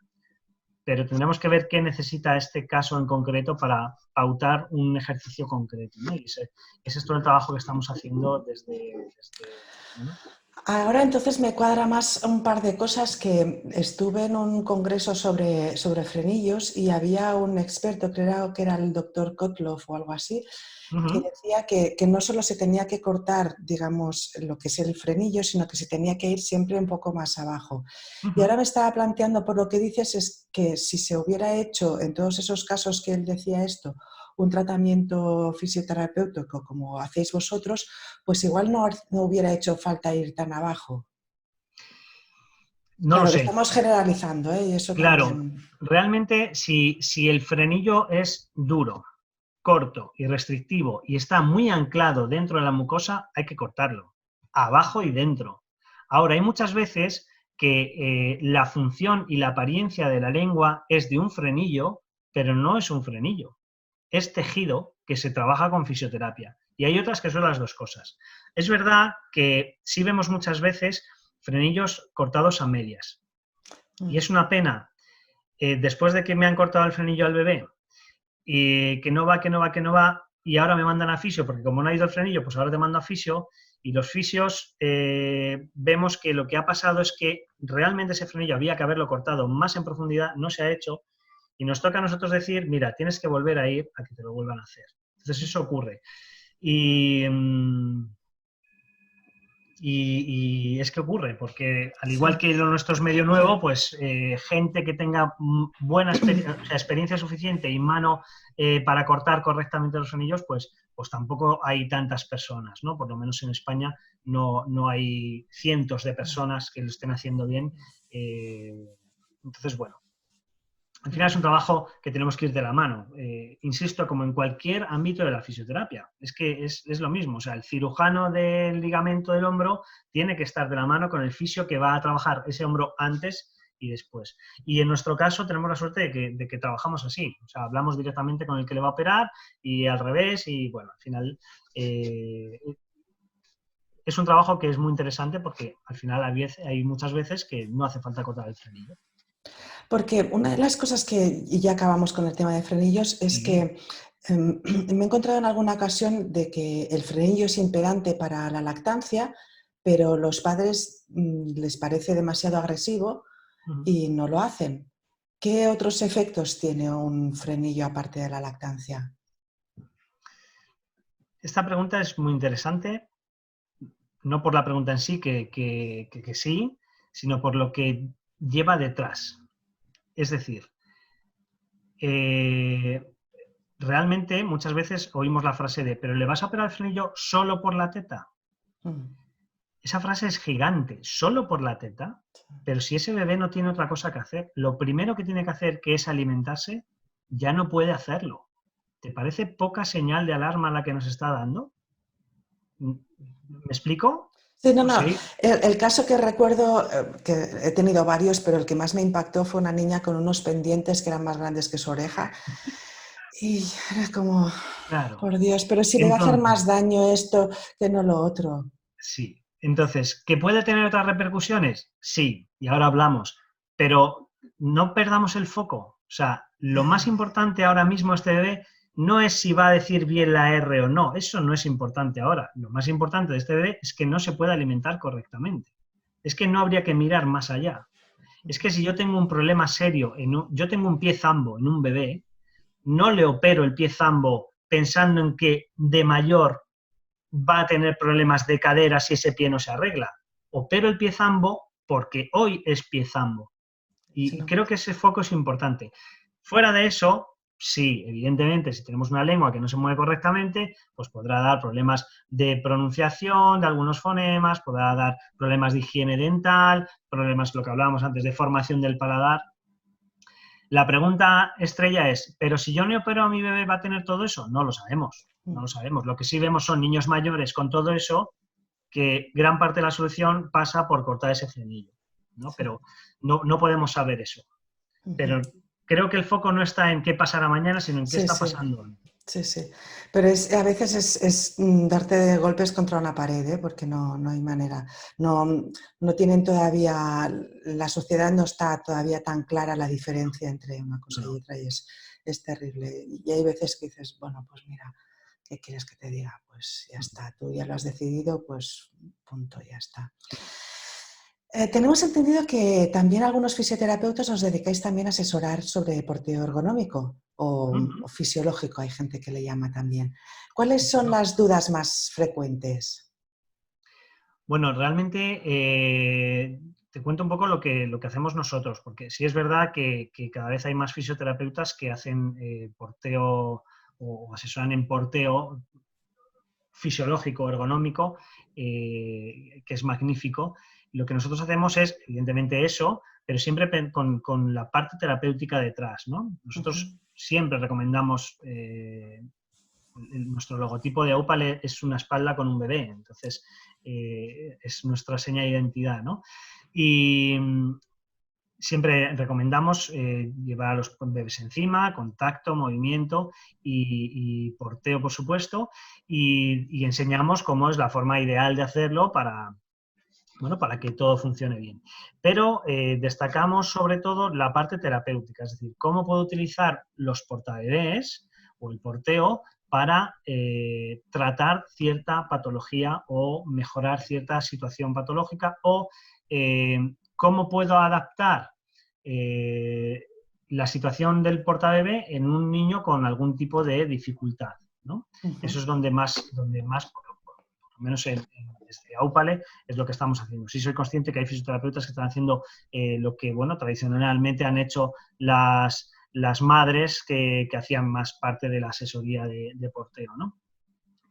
pero tendremos que ver qué necesita este caso en concreto para pautar un ejercicio concreto, ¿no? Y ese es todo el trabajo que estamos haciendo desde ¿no? Ahora entonces me cuadra más un par de cosas que estuve en un congreso sobre frenillos y había un experto, creo que era el doctor Kotloff o algo así, que decía que no solo se tenía que cortar, digamos, lo que es el frenillo, sino que se tenía que ir siempre un poco más abajo. Y ahora me estaba planteando, por lo que dices, es que si se hubiera hecho en todos esos casos que él decía esto, un tratamiento fisioterapéutico como hacéis vosotros, pues igual no hubiera hecho falta ir tan abajo. No lo Claro, que sé. estamos generalizando, ¿eh? Y eso claro, también... realmente si el frenillo es duro, corto y restrictivo y está muy anclado dentro de la mucosa, hay que cortarlo, abajo y dentro. Ahora, hay muchas veces que la función y la apariencia de la lengua es de un frenillo, pero no es un frenillo. Es tejido que se trabaja con fisioterapia. Y hay otras que son las dos cosas. Es verdad que sí vemos muchas veces frenillos cortados a medias. Y es una pena, después de que me han cortado el frenillo al bebé, y que no va, y ahora me mandan a fisio, porque como no ha ido el frenillo, pues ahora te mando a fisio, y los fisios vemos que lo que ha pasado es que realmente ese frenillo había que haberlo cortado más en profundidad, no se ha hecho, y nos toca a nosotros decir, mira, tienes que volver a ir a que te lo vuelvan a hacer. Entonces eso ocurre. Y es que ocurre, porque al igual que lo nuestro es medio nuevo, pues gente que tenga buena experiencia suficiente y mano para cortar correctamente los frenillos, pues tampoco hay tantas personas, ¿no? Por lo menos en España no hay cientos de personas que lo estén haciendo bien. Entonces, bueno, al final es un trabajo que tenemos que ir de la mano. Insisto, como en cualquier ámbito de la fisioterapia. Es que es lo mismo. O sea, el cirujano del ligamento del hombro tiene que estar de la mano con el fisio que va a trabajar ese hombro antes y después. Y en nuestro caso tenemos la suerte de que trabajamos así. O sea, hablamos directamente con el que le va a operar y al revés. Y bueno, al final es un trabajo que es muy interesante porque al final hay muchas veces que no hace falta cortar el frenillo. Porque una de las cosas que, y ya acabamos con el tema de frenillos, es que me he encontrado en alguna ocasión de que el frenillo es impedante para la lactancia, pero los padres les parece demasiado agresivo y no lo hacen. ¿Qué otros efectos tiene un frenillo aparte de la lactancia? Esta pregunta es muy interesante, no por la pregunta en sí, que sí, sino por lo que lleva detrás. Es decir, eh, realmente muchas veces oímos la frase de, ¿pero le vas a operar el frenillo solo por la teta? Mm. Esa frase es gigante, solo por la teta, pero si ese bebé no tiene otra cosa que hacer, lo primero que tiene que hacer, que es alimentarse, ya no puede hacerlo. ¿Te parece poca señal de alarma la que nos está dando? ¿Me explico? Sí, no, no. Sí. El caso que recuerdo, que he tenido varios, pero el que más me impactó fue una niña con unos pendientes que eran más grandes que su oreja. Y era como, Claro. por Dios, pero si le va a hacer Entonces, más daño esto que no lo otro. sí. Entonces, ¿que puede tener otras repercusiones? Sí, y ahora hablamos, pero no perdamos el foco. O sea, lo más Ya. importante ahora mismo este bebé no es si va a decir bien la R o no, eso no es importante ahora. Lo más importante de este bebé es que no se puede alimentar correctamente. Es que no habría que mirar más allá. Es que si yo tengo un problema serio, yo tengo un pie zambo en un bebé, no le opero el pie zambo pensando en que de mayor va a tener problemas de cadera si ese pie no se arregla. Opero el pie zambo porque hoy es pie zambo. Sí, Y no. creo que ese foco es importante. Fuera de eso, sí, evidentemente, si tenemos una lengua que no se mueve correctamente, pues podrá dar problemas de pronunciación de algunos fonemas, podrá dar problemas de higiene dental, problemas, lo que hablábamos antes, de formación del paladar. La pregunta estrella es, ¿pero si yo no opero a mi bebé va a tener todo eso? No lo sabemos, no lo sabemos. Lo que sí vemos son niños mayores con todo eso, que gran parte de la solución pasa por cortar ese frenillo, ¿no? Sí. Pero no podemos saber eso. Pero creo que el foco no está en qué pasará mañana, sino en qué Sí, está sí, pasando hoy. sí, sí. Pero a veces es darte de golpes contra una pared, ¿eh? Porque no hay manera. No, no tienen todavía, la sociedad no está todavía tan clara la diferencia entre una cosa y No. otra y es terrible. Y hay veces que dices, bueno, pues mira, ¿qué quieres que te diga? Pues ya está, tú ya lo has decidido, pues punto, ya está. Tenemos entendido que también algunos fisioterapeutas os dedicáis también a asesorar sobre porteo ergonómico o fisiológico, hay gente que le llama también. ¿Cuáles son las dudas más frecuentes? Bueno, realmente te cuento un poco lo que hacemos nosotros, porque sí es verdad que cada vez hay más fisioterapeutas que hacen porteo o asesoran en porteo fisiológico, ergonómico, que es magnífico. Lo que nosotros hacemos es, evidentemente, eso, pero siempre con la parte terapéutica detrás, ¿no? Nosotros siempre recomendamos, nuestro logotipo de Aupale es una espalda con un bebé, entonces es nuestra seña de identidad, ¿no? Y siempre recomendamos llevar a los bebés encima, contacto, movimiento y porteo, por supuesto, y enseñamos cómo es la forma ideal de hacerlo para, bueno, para que todo funcione bien. Pero destacamos sobre todo la parte terapéutica, es decir, cómo puedo utilizar los portabebés o el porteo para tratar cierta patología o mejorar cierta situación patológica o cómo puedo adaptar eh, la situación del portabebé en un niño con algún tipo de dificultad, ¿no? Eso es donde más por lo menos desde Aupale, es lo que estamos haciendo. Sí soy consciente que hay fisioterapeutas que están haciendo lo que, bueno, tradicionalmente han hecho las madres que hacían más parte de la asesoría de porteo, ¿no?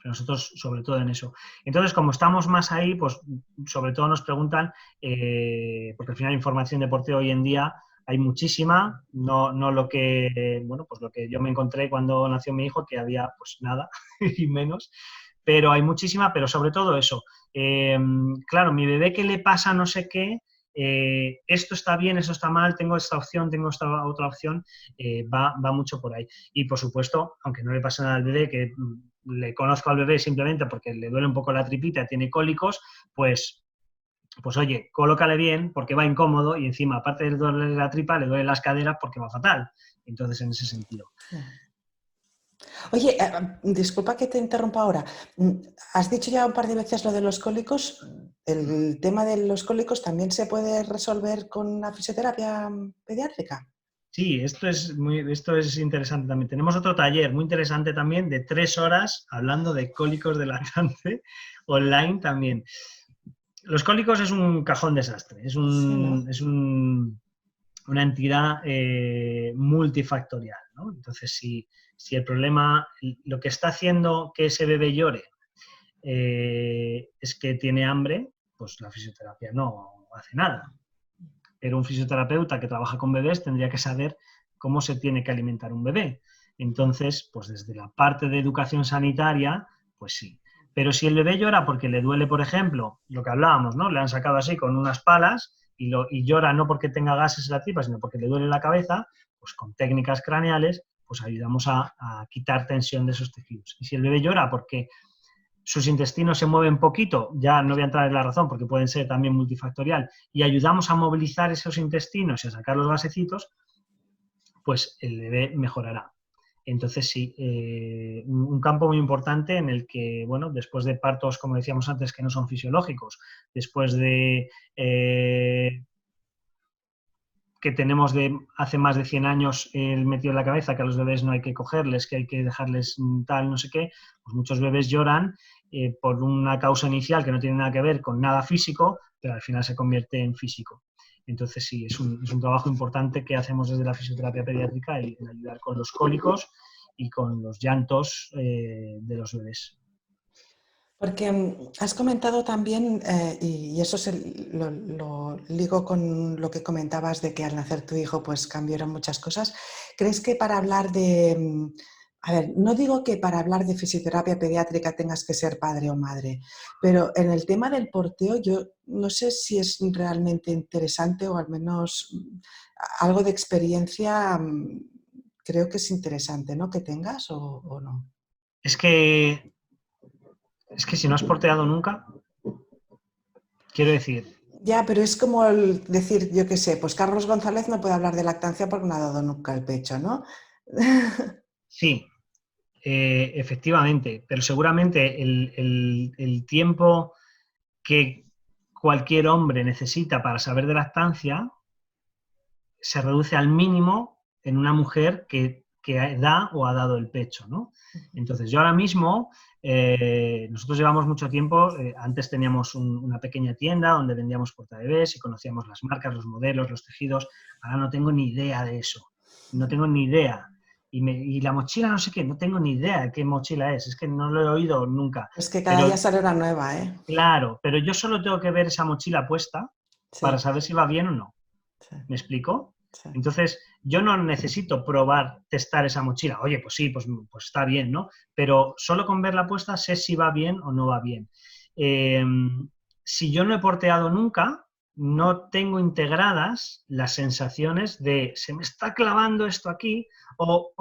Pero nosotros sobre todo en eso. Entonces, como estamos más ahí, pues sobre todo nos preguntan, porque al final información de porteo hoy en día hay muchísima, no lo que, bueno, pues lo que yo me encontré cuando nació mi hijo, que había pues nada y menos, pero hay muchísima, pero sobre todo eso. Claro, mi bebé, ¿qué le pasa? No sé qué. Esto está bien, eso está mal, tengo esta opción, tengo esta otra opción, va mucho por ahí. Y por supuesto, aunque no le pase nada al bebé, que le conozco al bebé simplemente porque le duele un poco la tripita, tiene cólicos, pues oye, colócale bien porque va incómodo y encima, aparte de dolerle la tripa, le duelen las caderas porque va fatal. Entonces, en ese sentido. Oye, disculpa que te interrumpa ahora. Has dicho ya un par de veces lo de los cólicos. ¿El tema de los cólicos también se puede resolver con la fisioterapia pediátrica? Sí, esto es interesante también. Tenemos otro taller muy interesante también de 3 horas hablando de cólicos de lactante online también. Los cólicos es un cajón desastre, Sí, ¿no? una entidad multifactorial, ¿no? Entonces, si el problema, lo que está haciendo que ese bebé llore es que tiene hambre, pues la fisioterapia no hace nada. Pero un fisioterapeuta que trabaja con bebés tendría que saber cómo se tiene que alimentar un bebé. Entonces, pues desde la parte de educación sanitaria, pues sí. Pero si el bebé llora porque le duele, por ejemplo, lo que hablábamos, ¿no? Le han sacado así con unas palas y llora no porque tenga gases en la tripa, sino porque le duele la cabeza, pues con técnicas craneales, pues ayudamos a quitar tensión de esos tejidos. Y si el bebé llora porque sus intestinos se mueven poquito, ya no voy a entrar en la razón porque pueden ser también multifactorial, y ayudamos a movilizar esos intestinos y a sacar los gasecitos, pues el bebé mejorará. Entonces sí, un campo muy importante en el que, bueno, después de partos, como decíamos antes, que no son fisiológicos, después de que tenemos de hace más de 100 años metido en la cabeza que a los bebés no hay que cogerles, que hay que dejarles tal, no sé qué, pues muchos bebés lloran por una causa inicial que no tiene nada que ver con nada físico, pero al final se convierte en físico. Entonces sí, es un trabajo importante que hacemos desde la fisioterapia pediátrica, el ayudar con los cólicos y con los llantos de los bebés. Porque has comentado también, y eso lo ligo con lo que comentabas de que al nacer tu hijo pues cambiaron muchas cosas. ¿Crees que para hablar de, a ver, no digo que para hablar de fisioterapia pediátrica tengas que ser padre o madre, pero en el tema del porteo yo no sé si es realmente interesante o al menos algo de experiencia creo que es interesante, ¿no? Que tengas o no. Es que, es que si no has porteado nunca, quiero decir, Ya, pero es como decir, yo qué sé, pues Carlos González no puede hablar de lactancia porque no ha dado nunca el pecho, ¿no? sí, efectivamente, pero seguramente el tiempo que cualquier hombre necesita para saber de lactancia se reduce al mínimo en una mujer que da o ha dado el pecho, ¿no? Entonces, yo ahora mismo, nosotros llevamos mucho tiempo, antes teníamos una pequeña tienda donde vendíamos portabebés y conocíamos las marcas, los modelos, los tejidos, ahora no tengo ni idea de eso, no tengo ni idea. Y la mochila, no sé qué, no tengo ni idea de qué mochila es que no lo he oído nunca. Es que cada Pero día sale una nueva, ¿eh? claro, pero yo solo tengo que ver esa mochila puesta para Sí, saber si va bien o no. sí, ¿Me explico? sí. Entonces, yo no necesito probar, testar esa mochila. Oye, pues sí, pues está bien, ¿no? Pero solo con verla puesta sé si va bien o no va bien. Eh, si yo no he porteado nunca, no tengo integradas las sensaciones de se me está clavando esto aquí o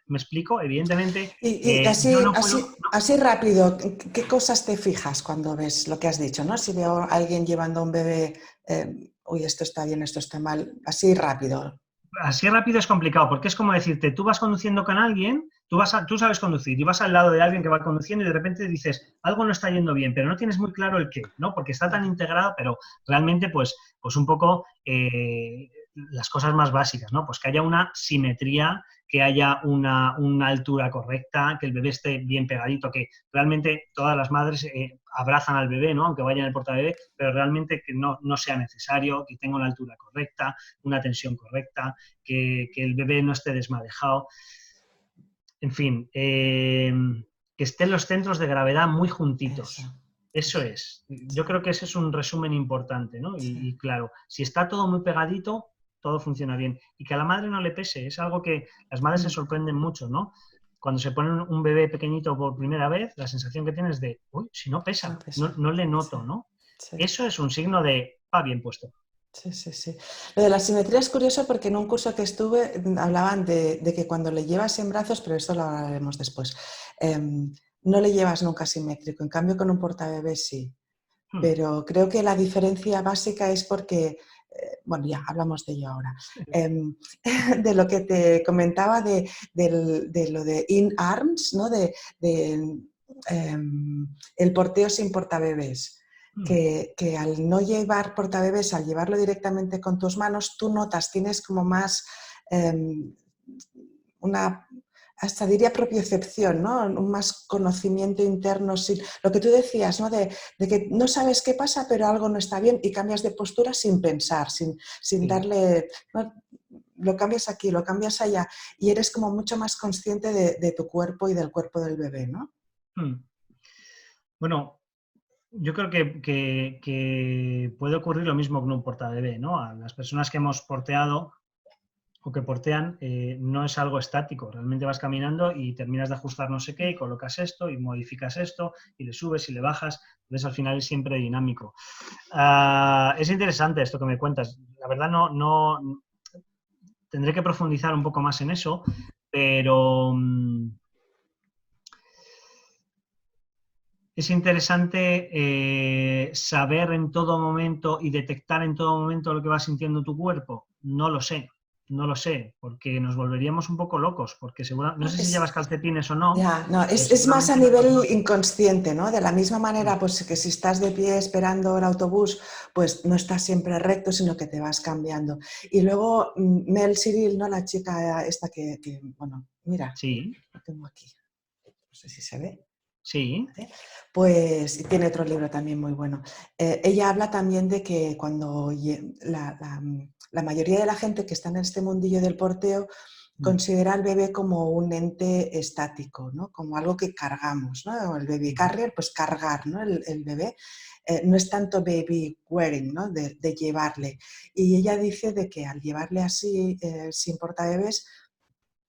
¿me explico? Evidentemente, Y yo así, no puedo... así, No, así rápido, ¿qué cosas te fijas cuando ves lo que has dicho, ¿no? Si veo a alguien llevando a un bebé, uy, esto está bien, esto está mal, así rápido. así rápido es complicado, porque es como decirte, tú vas conduciendo con alguien, tú sabes conducir y vas al lado de alguien que va conduciendo y de repente dices, algo no está yendo bien, pero no tienes muy claro el qué, ¿no? Porque está tan integrado, pero realmente pues un poco las cosas más básicas, ¿no? Pues que haya una simetría, que haya una altura correcta, que el bebé esté bien pegadito, que realmente todas las madres abrazan al bebé, ¿no? Aunque vaya en el portabebé, pero realmente que no sea necesario, que tenga una altura correcta, una tensión correcta, que el bebé no esté desmadejado. En fin, que estén los centros de gravedad muy Eso, juntitos. Eso eso. es. Sí, Yo creo que ese es un resumen importante, ¿no? sí. Y claro, si está todo muy pegadito, todo funciona bien. Y que a la madre no le pese, es algo que las madres se Mm, sorprenden mucho, ¿no? Cuando se ponen un bebé pequeñito por primera vez, la sensación que tienes de, uy, si no no pesa, pesa. no le Sí, noto, ¿no? sí. Eso es un signo de, va bien puesto. Sí, sí, sí. Lo de la simetría es curioso porque en un curso que estuve hablaban de que cuando le llevas en brazos, pero esto lo hablaremos después, no le llevas nunca simétrico, en cambio con un portabebés sí. Hmm. Pero creo que la diferencia básica es porque, bueno, ya hablamos de ello ahora, de lo que te comentaba de lo de in-arms, ¿no? El porteo sin portabebés. Hmm. Que al no llevar portabebés, al llevarlo directamente con tus manos, tú notas, tienes como más una, hasta diría propiocepción, ¿no? Un más conocimiento interno, lo que tú decías, ¿no? De que no sabes qué pasa, pero algo no está bien y cambias de postura sin pensar, sin Sí. darle, ¿no? Lo cambias aquí, lo cambias allá y eres como mucho más consciente de tu cuerpo y del cuerpo del bebé, ¿no? Bueno, yo creo que puede ocurrir lo mismo con un portabebé, ¿no? A las personas que hemos porteado o que portean, no es algo estático. Realmente vas caminando y terminas de ajustar no sé qué y colocas esto y modificas esto y le subes y le bajas. Entonces, al final es siempre dinámico. Es interesante esto que me cuentas. La verdad no tendré que profundizar un poco más en eso, pero es interesante saber en todo momento y detectar en todo momento lo que va sintiendo tu cuerpo. No lo sé, porque nos volveríamos un poco locos, porque no sé si llevas calcetines o no, Ya, no, pero es más a seguramente nos nivel notes. inconsciente, ¿no? De la misma manera, pues que si estás de pie esperando el autobús, pues no estás siempre recto, sino que te vas cambiando. Y luego Mel Cyril, ¿no? La chica esta bueno, mira, Sí, lo tengo aquí, no sé si se ve. sí. ¿Vale? Pues y tiene otro libro también muy bueno. Ella habla también de que cuando la mayoría de la gente que está en este mundillo del porteo considera al bebé como un ente estático, ¿no? Como algo que cargamos, ¿no? El baby carrier, pues cargar, ¿no? El bebé. No es tanto baby wearing, ¿no? De llevarle. Y ella dice de que al llevarle así, sin portabebés,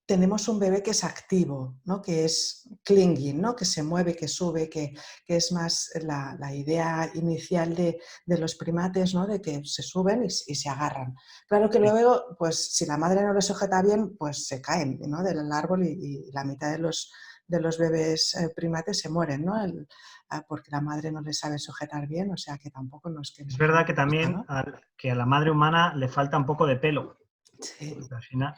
tenemos un bebé que es activo, ¿no? Que es clinging, ¿no? Que se mueve, que sube, que es más la idea inicial de los primates, ¿no? De que se suben y se agarran. Claro que Sí. luego, pues si la madre no les sujeta bien, pues se caen, ¿no? Del árbol y la mitad de los bebés primates se mueren, ¿no? Porque la madre no les sabe sujetar bien, o sea que tampoco nos Es queremos verdad que gusta, también ¿no? que a la madre humana le falta un poco de pelo, Sí, porque al final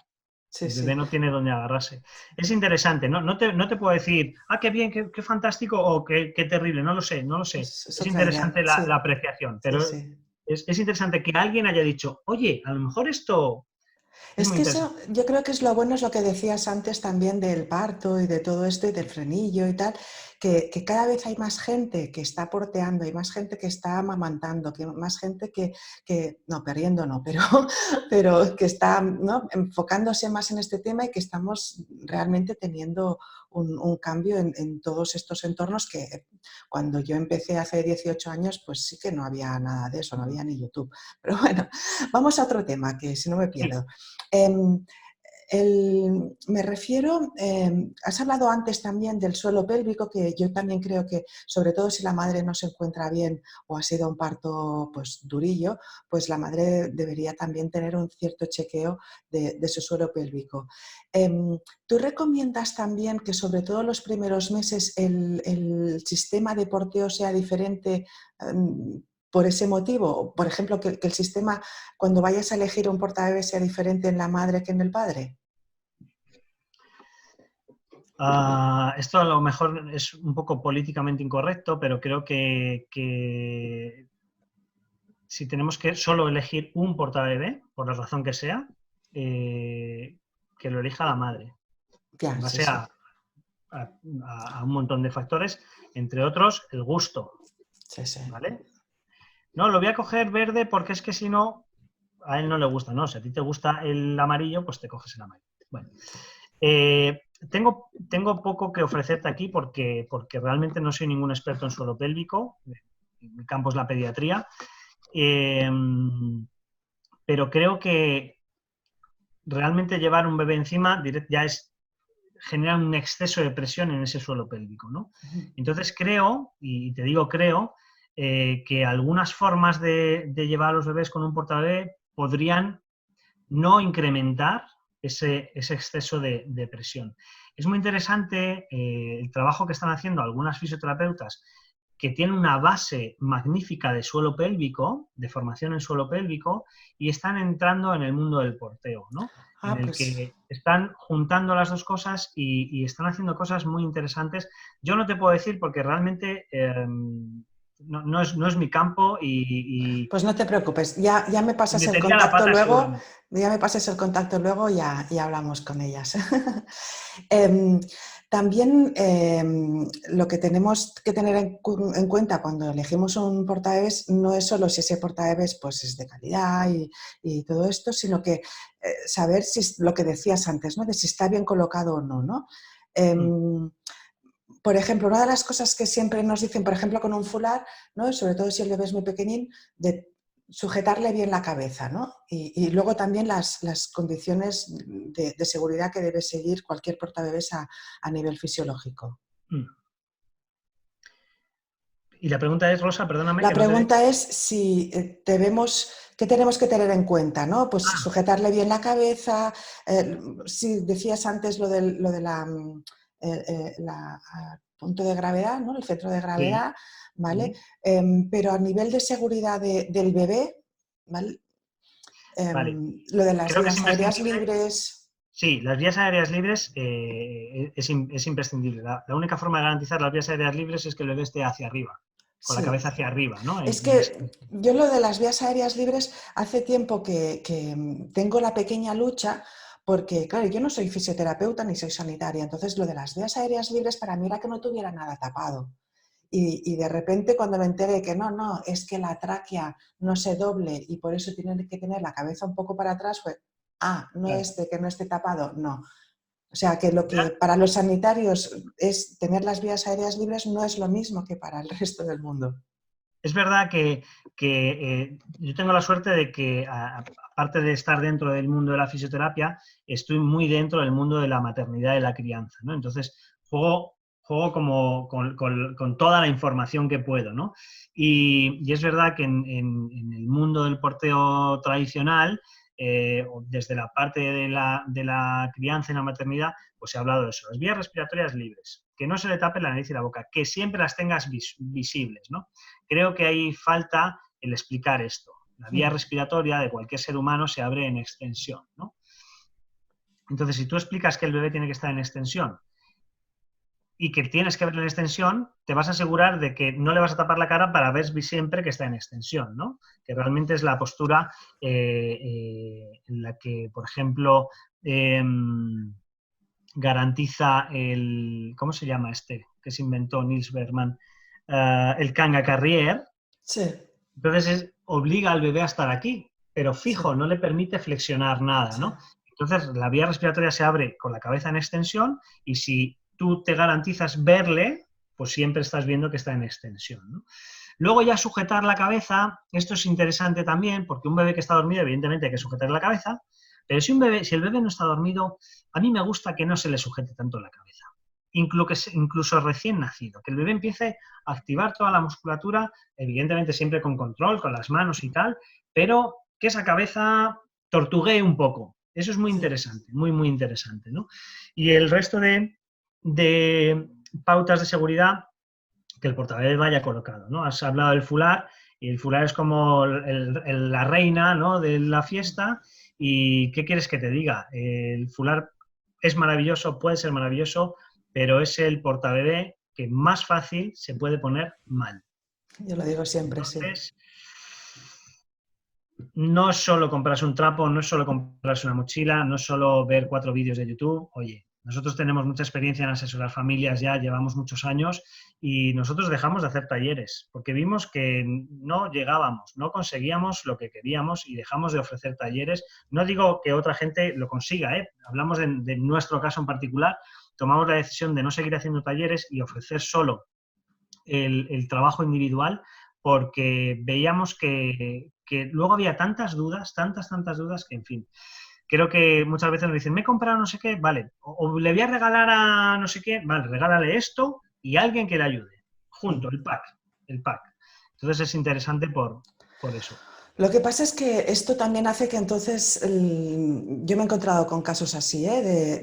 sí, el bebé sí. no tiene dónde agarrarse. Es interesante, no te puedo decir, qué bien, qué fantástico o qué terrible, no lo sé, no lo sé. Es Es otra idea, interesante la sí, apreciación, sí, pero sí. es interesante que alguien haya dicho, oye, a lo mejor esto es Es muy que eso, interesante. yo creo que es lo bueno, es lo que decías antes también del parto y de todo esto y del frenillo y tal, que cada vez hay más gente que está porteando, hay más gente que está amamantando, que más gente no, perdiendo no, pero que está, ¿no? Enfocándose más en este tema y que estamos realmente teniendo un cambio en todos estos entornos que cuando yo empecé hace 18 años, pues sí que no había nada de eso, no había ni YouTube. Pero bueno, vamos a otro tema, que si no me Sí. pierdo. Me refiero, has hablado antes también del suelo pélvico, que yo también creo que, sobre todo si la madre no se encuentra bien o ha sido un parto pues, durillo, pues la madre debería también tener un cierto chequeo de su suelo pélvico. ¿Tú recomiendas también que sobre todo los primeros meses el sistema de porteo sea diferente? Por ese motivo, por ejemplo, que el sistema, cuando vayas a elegir un portabebés, sea diferente en la madre que en el padre. Esto a lo mejor es un poco políticamente incorrecto, pero creo que si tenemos que solo elegir un portabebé, por la razón que sea, que lo elija la madre, en Ya, sí, base sí, a un montón de factores, entre otros el gusto, sí, sí. ¿vale? No, lo voy a coger verde porque es que si no, a él no le gusta, ¿no? Si a ti te gusta el amarillo, pues te coges el amarillo. Bueno, tengo poco que ofrecerte aquí porque realmente no soy ningún experto en suelo pélvico, mi campo es la pediatría, pero creo que realmente llevar un bebé encima ya genera un exceso de presión en ese suelo pélvico, ¿no? Entonces creo, y te digo creo, que algunas formas de llevar a los bebés con un portabebé podrían no incrementar ese exceso de presión. Es muy interesante el trabajo que están haciendo algunas fisioterapeutas que tienen una base magnífica de suelo pélvico, de formación en suelo pélvico, y están entrando en el mundo del porteo, ¿no? En el Pues que están juntando las dos cosas y están haciendo cosas muy interesantes. Yo no te puedo decir porque realmente no es mi campo Pues no te preocupes, ya me y pasas el metería la contacto pata luego, seguramente. ya me pasas el contacto luego y ya hablamos con ellas. Em, también lo que tenemos que tener en cuenta cuando elegimos un portabebés no es solo si ese portabebés pues, es de calidad y todo esto, sino que saber si es lo que decías antes, ¿no? De si está bien colocado o no, ¿no? Mm, Por ejemplo, una de las cosas que siempre nos dicen, por ejemplo, con un fular, ¿no? Y sobre todo si el bebé es muy pequeñín, de sujetarle bien la cabeza, ¿no? Y luego también las condiciones de seguridad que debe seguir cualquier portabebés a nivel fisiológico. mm. Y la pregunta es, Rosa, perdóname, La que no te... pregunta es si ¿qué tenemos que tener en cuenta? ¿No? Pues Ah, sujetarle bien la cabeza, si decías antes lo de punto de gravedad, ¿no? El centro de sí, gravedad, ¿vale? sí. Pero a nivel de seguridad del bebé, ¿vale? Vale. Lo de las Creo que es vías aéreas imprescindible. libres, Sí, las vías aéreas libres es imprescindible. La única forma de garantizar las vías aéreas libres es que el bebé esté hacia arriba, con la sí. cabeza hacia arriba, ¿no? Es En que extensión. yo lo de las vías aéreas libres hace tiempo que tengo la pequeña lucha porque, claro, yo no soy fisioterapeuta ni soy sanitaria, entonces lo de las vías aéreas libres para mí era que no tuviera nada tapado. Y de repente cuando me enteré que no, es que la tráquea no se doble y por eso tienen que tener la cabeza un poco para atrás, pues, no Claro. es de que no esté tapado, no. O sea, que lo que Ya, para los sanitarios es tener las vías aéreas libres no es lo mismo que para el resto del mundo. es verdad que yo tengo la suerte de que, aparte de estar dentro del mundo de la fisioterapia, estoy muy dentro del mundo de la maternidad y la crianza, ¿no? Entonces, juego como con toda la información que puedo, ¿no? Y es verdad que en el mundo del porteo tradicional, desde la parte de la crianza y la maternidad, pues se ha hablado de eso, las vías respiratorias libres, que no se le tape la nariz y la boca, que siempre las tengas visibles, ¿no? Creo que ahí falta el explicar esto. La vía Mm. respiratoria de cualquier ser humano se abre en extensión, ¿no? Entonces, si tú explicas que el bebé tiene que estar en extensión y que tienes que verlo en extensión, te vas a asegurar de que no le vas a tapar la cara para ver siempre que está en extensión, ¿no? Que realmente es la postura en la que, por ejemplo, garantiza el, ¿cómo se llama este? Que se inventó Niels Bergman, el Kanga Carrier. Sí, Entonces obliga al bebé a estar aquí, pero fijo, sí, no le permite flexionar nada, sí. ¿no? Entonces la vía respiratoria se abre con la cabeza en extensión y si tú te garantizas verle, pues siempre estás viendo que está en extensión, ¿no? Luego ya sujetar la cabeza, esto es interesante también, porque un bebé que está dormido, evidentemente hay que sujetar la cabeza, pero si el bebé no está dormido, a mí me gusta que no se le sujete tanto la cabeza. Incluso recién nacido, que el bebé empiece a activar toda la musculatura, evidentemente siempre con control, con las manos y tal, pero que esa cabeza tortuguee un poco. Eso es muy Sí. interesante, muy, muy interesante, ¿no? Y el resto de pautas de seguridad, que el portabebés vaya colocado, ¿no? Has hablado del fular, y el fular es como la reina, ¿no?, de la fiesta, y ¿qué quieres que te diga? El fular es maravilloso, puede ser maravilloso, pero es el portabebé que más fácil se puede poner mal. Yo lo digo siempre, sí. Entonces, no es solo comprarse un trapo, no es solo comprarse una mochila, no es solo ver 4 vídeos de YouTube. Oye, nosotros tenemos mucha experiencia en asesorar familias ya, llevamos muchos años y nosotros dejamos de hacer talleres porque vimos que no llegábamos, no conseguíamos lo que queríamos y dejamos de ofrecer talleres. No digo que otra gente lo consiga, ¿eh? Hablamos de nuestro caso en particular. Tomamos la decisión de no seguir haciendo talleres y ofrecer solo el trabajo individual porque veíamos que luego había tantas dudas, tantas dudas que, en fin, creo que muchas veces nos dicen, me he comprado no sé qué, vale, o le voy a regalar a no sé qué, vale, regálale esto y alguien que le ayude, junto, Mm. el pack. Entonces es interesante por eso. Lo que pasa es que esto también hace que entonces, yo me he encontrado con casos así, ¿eh?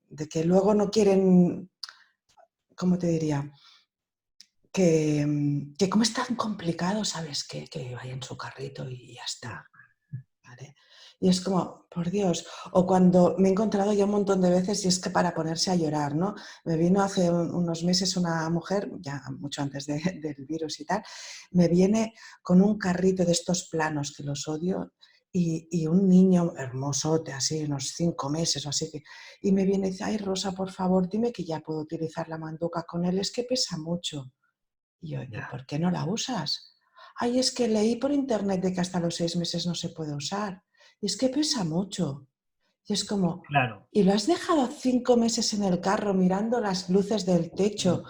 De que luego no quieren, ¿cómo te diría? Que como es tan complicado, ¿sabes? Que vaya en su carrito y ya está, ¿vale? Y es como, por Dios, o cuando me he encontrado ya un montón de veces y es que para ponerse a llorar, ¿no? Me vino hace unos meses una mujer, ya mucho antes del virus y tal, me viene con un carrito de estos planos que los odio y un niño hermosote, así, unos 5 meses o así, y me viene y dice, ay Rosa, por favor, dime que ya puedo utilizar la manduca con él, es que pesa mucho. Y yo, ¿y Ya, por qué no la usas? Ay, es que leí por internet de que hasta los 6 meses no se puede usar. Y es que pesa mucho. Y es como, claro. ¿y lo has dejado 5 meses en el carro mirando las luces del techo?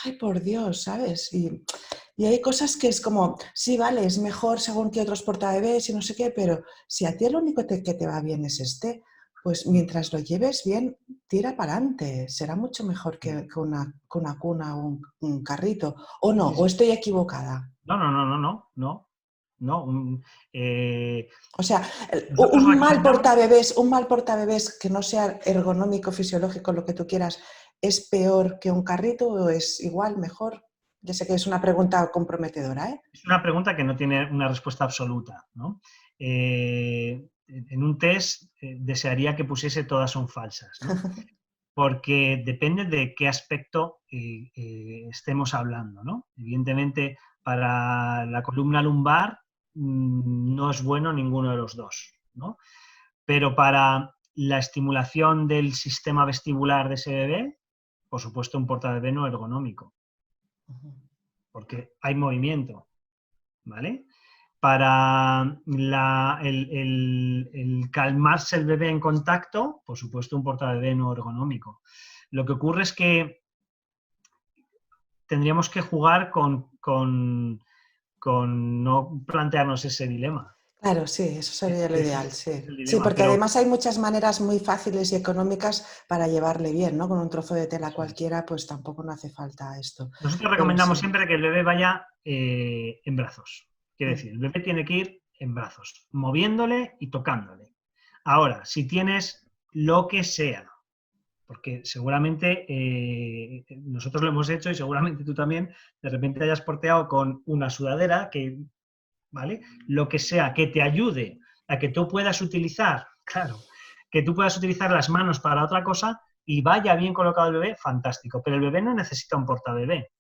Ay, por Dios, ¿sabes? Y hay cosas que es como, sí, vale, es mejor según que otros portabebés y no sé qué, pero si a ti lo único que te va bien es este, pues mientras lo lleves bien, tira para adelante. Será mucho mejor que una cuna o un carrito. ¿O no? Sí, ¿O sí. estoy equivocada? No, no, no, no, no, no, no. O sea, Nosotros recomendamos, un mal portabebés que no sea ergonómico, fisiológico, lo que tú quieras, ¿es peor que un carrito o es igual, mejor? Ya sé que es una pregunta comprometedora, ¿eh? es una pregunta que no tiene una respuesta absoluta, ¿no? En un test desearía que pusiese todas son falsas, ¿no? Porque depende de qué aspecto estemos hablando, ¿no? Evidentemente, para la columna lumbar no es bueno ninguno de los dos, ¿no? Pero para la estimulación del sistema vestibular de ese bebé, por supuesto, un portabebé no ergonómico, porque hay movimiento, ¿vale? Para el calmarse el bebé en contacto, por supuesto, un portabebé no ergonómico. Lo que ocurre es que tendríamos que jugar con no plantearnos ese dilema. Claro, sí, eso sería lo Ese ideal, es sí. el Sí, dilema, porque pero además hay muchas maneras muy fáciles y económicas para llevarle bien, ¿no? Con un trozo de tela eso es. cualquiera, pues tampoco no hace falta esto. Nosotros Pero recomendamos sí. siempre que el bebé vaya en brazos. Quiere Mm, decir, el bebé tiene que ir en brazos, moviéndole y tocándole. Ahora, si tienes lo que sea, porque seguramente nosotros lo hemos hecho y seguramente tú también, de repente hayas porteado con una sudadera que, ¿vale? Lo que sea que te ayude a que tú puedas utilizar, claro, que tú puedas utilizar las manos para otra cosa y vaya bien colocado el bebé, fantástico. Pero el bebé no necesita un portabebé.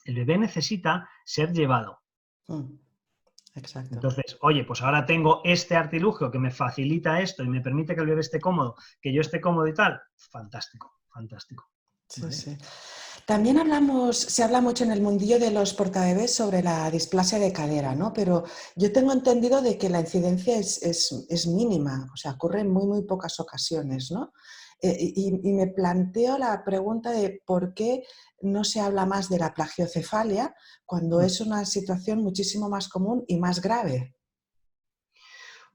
El bebé necesita ser llevado. mm, exacto. Entonces, oye, pues ahora tengo este artilugio que me facilita esto y me permite que el bebé esté cómodo, que yo esté cómodo y tal. Fantástico, fantástico. Sí, ¿Vale? sí. También se habla mucho en el mundillo de los portabebés sobre la displasia de cadera, ¿no? Pero yo tengo entendido de que la incidencia es mínima, o sea, ocurre en muy, muy pocas ocasiones, ¿no? Y me planteo la pregunta de por qué no se habla más de la plagiocefalia cuando es una situación muchísimo más común y más grave.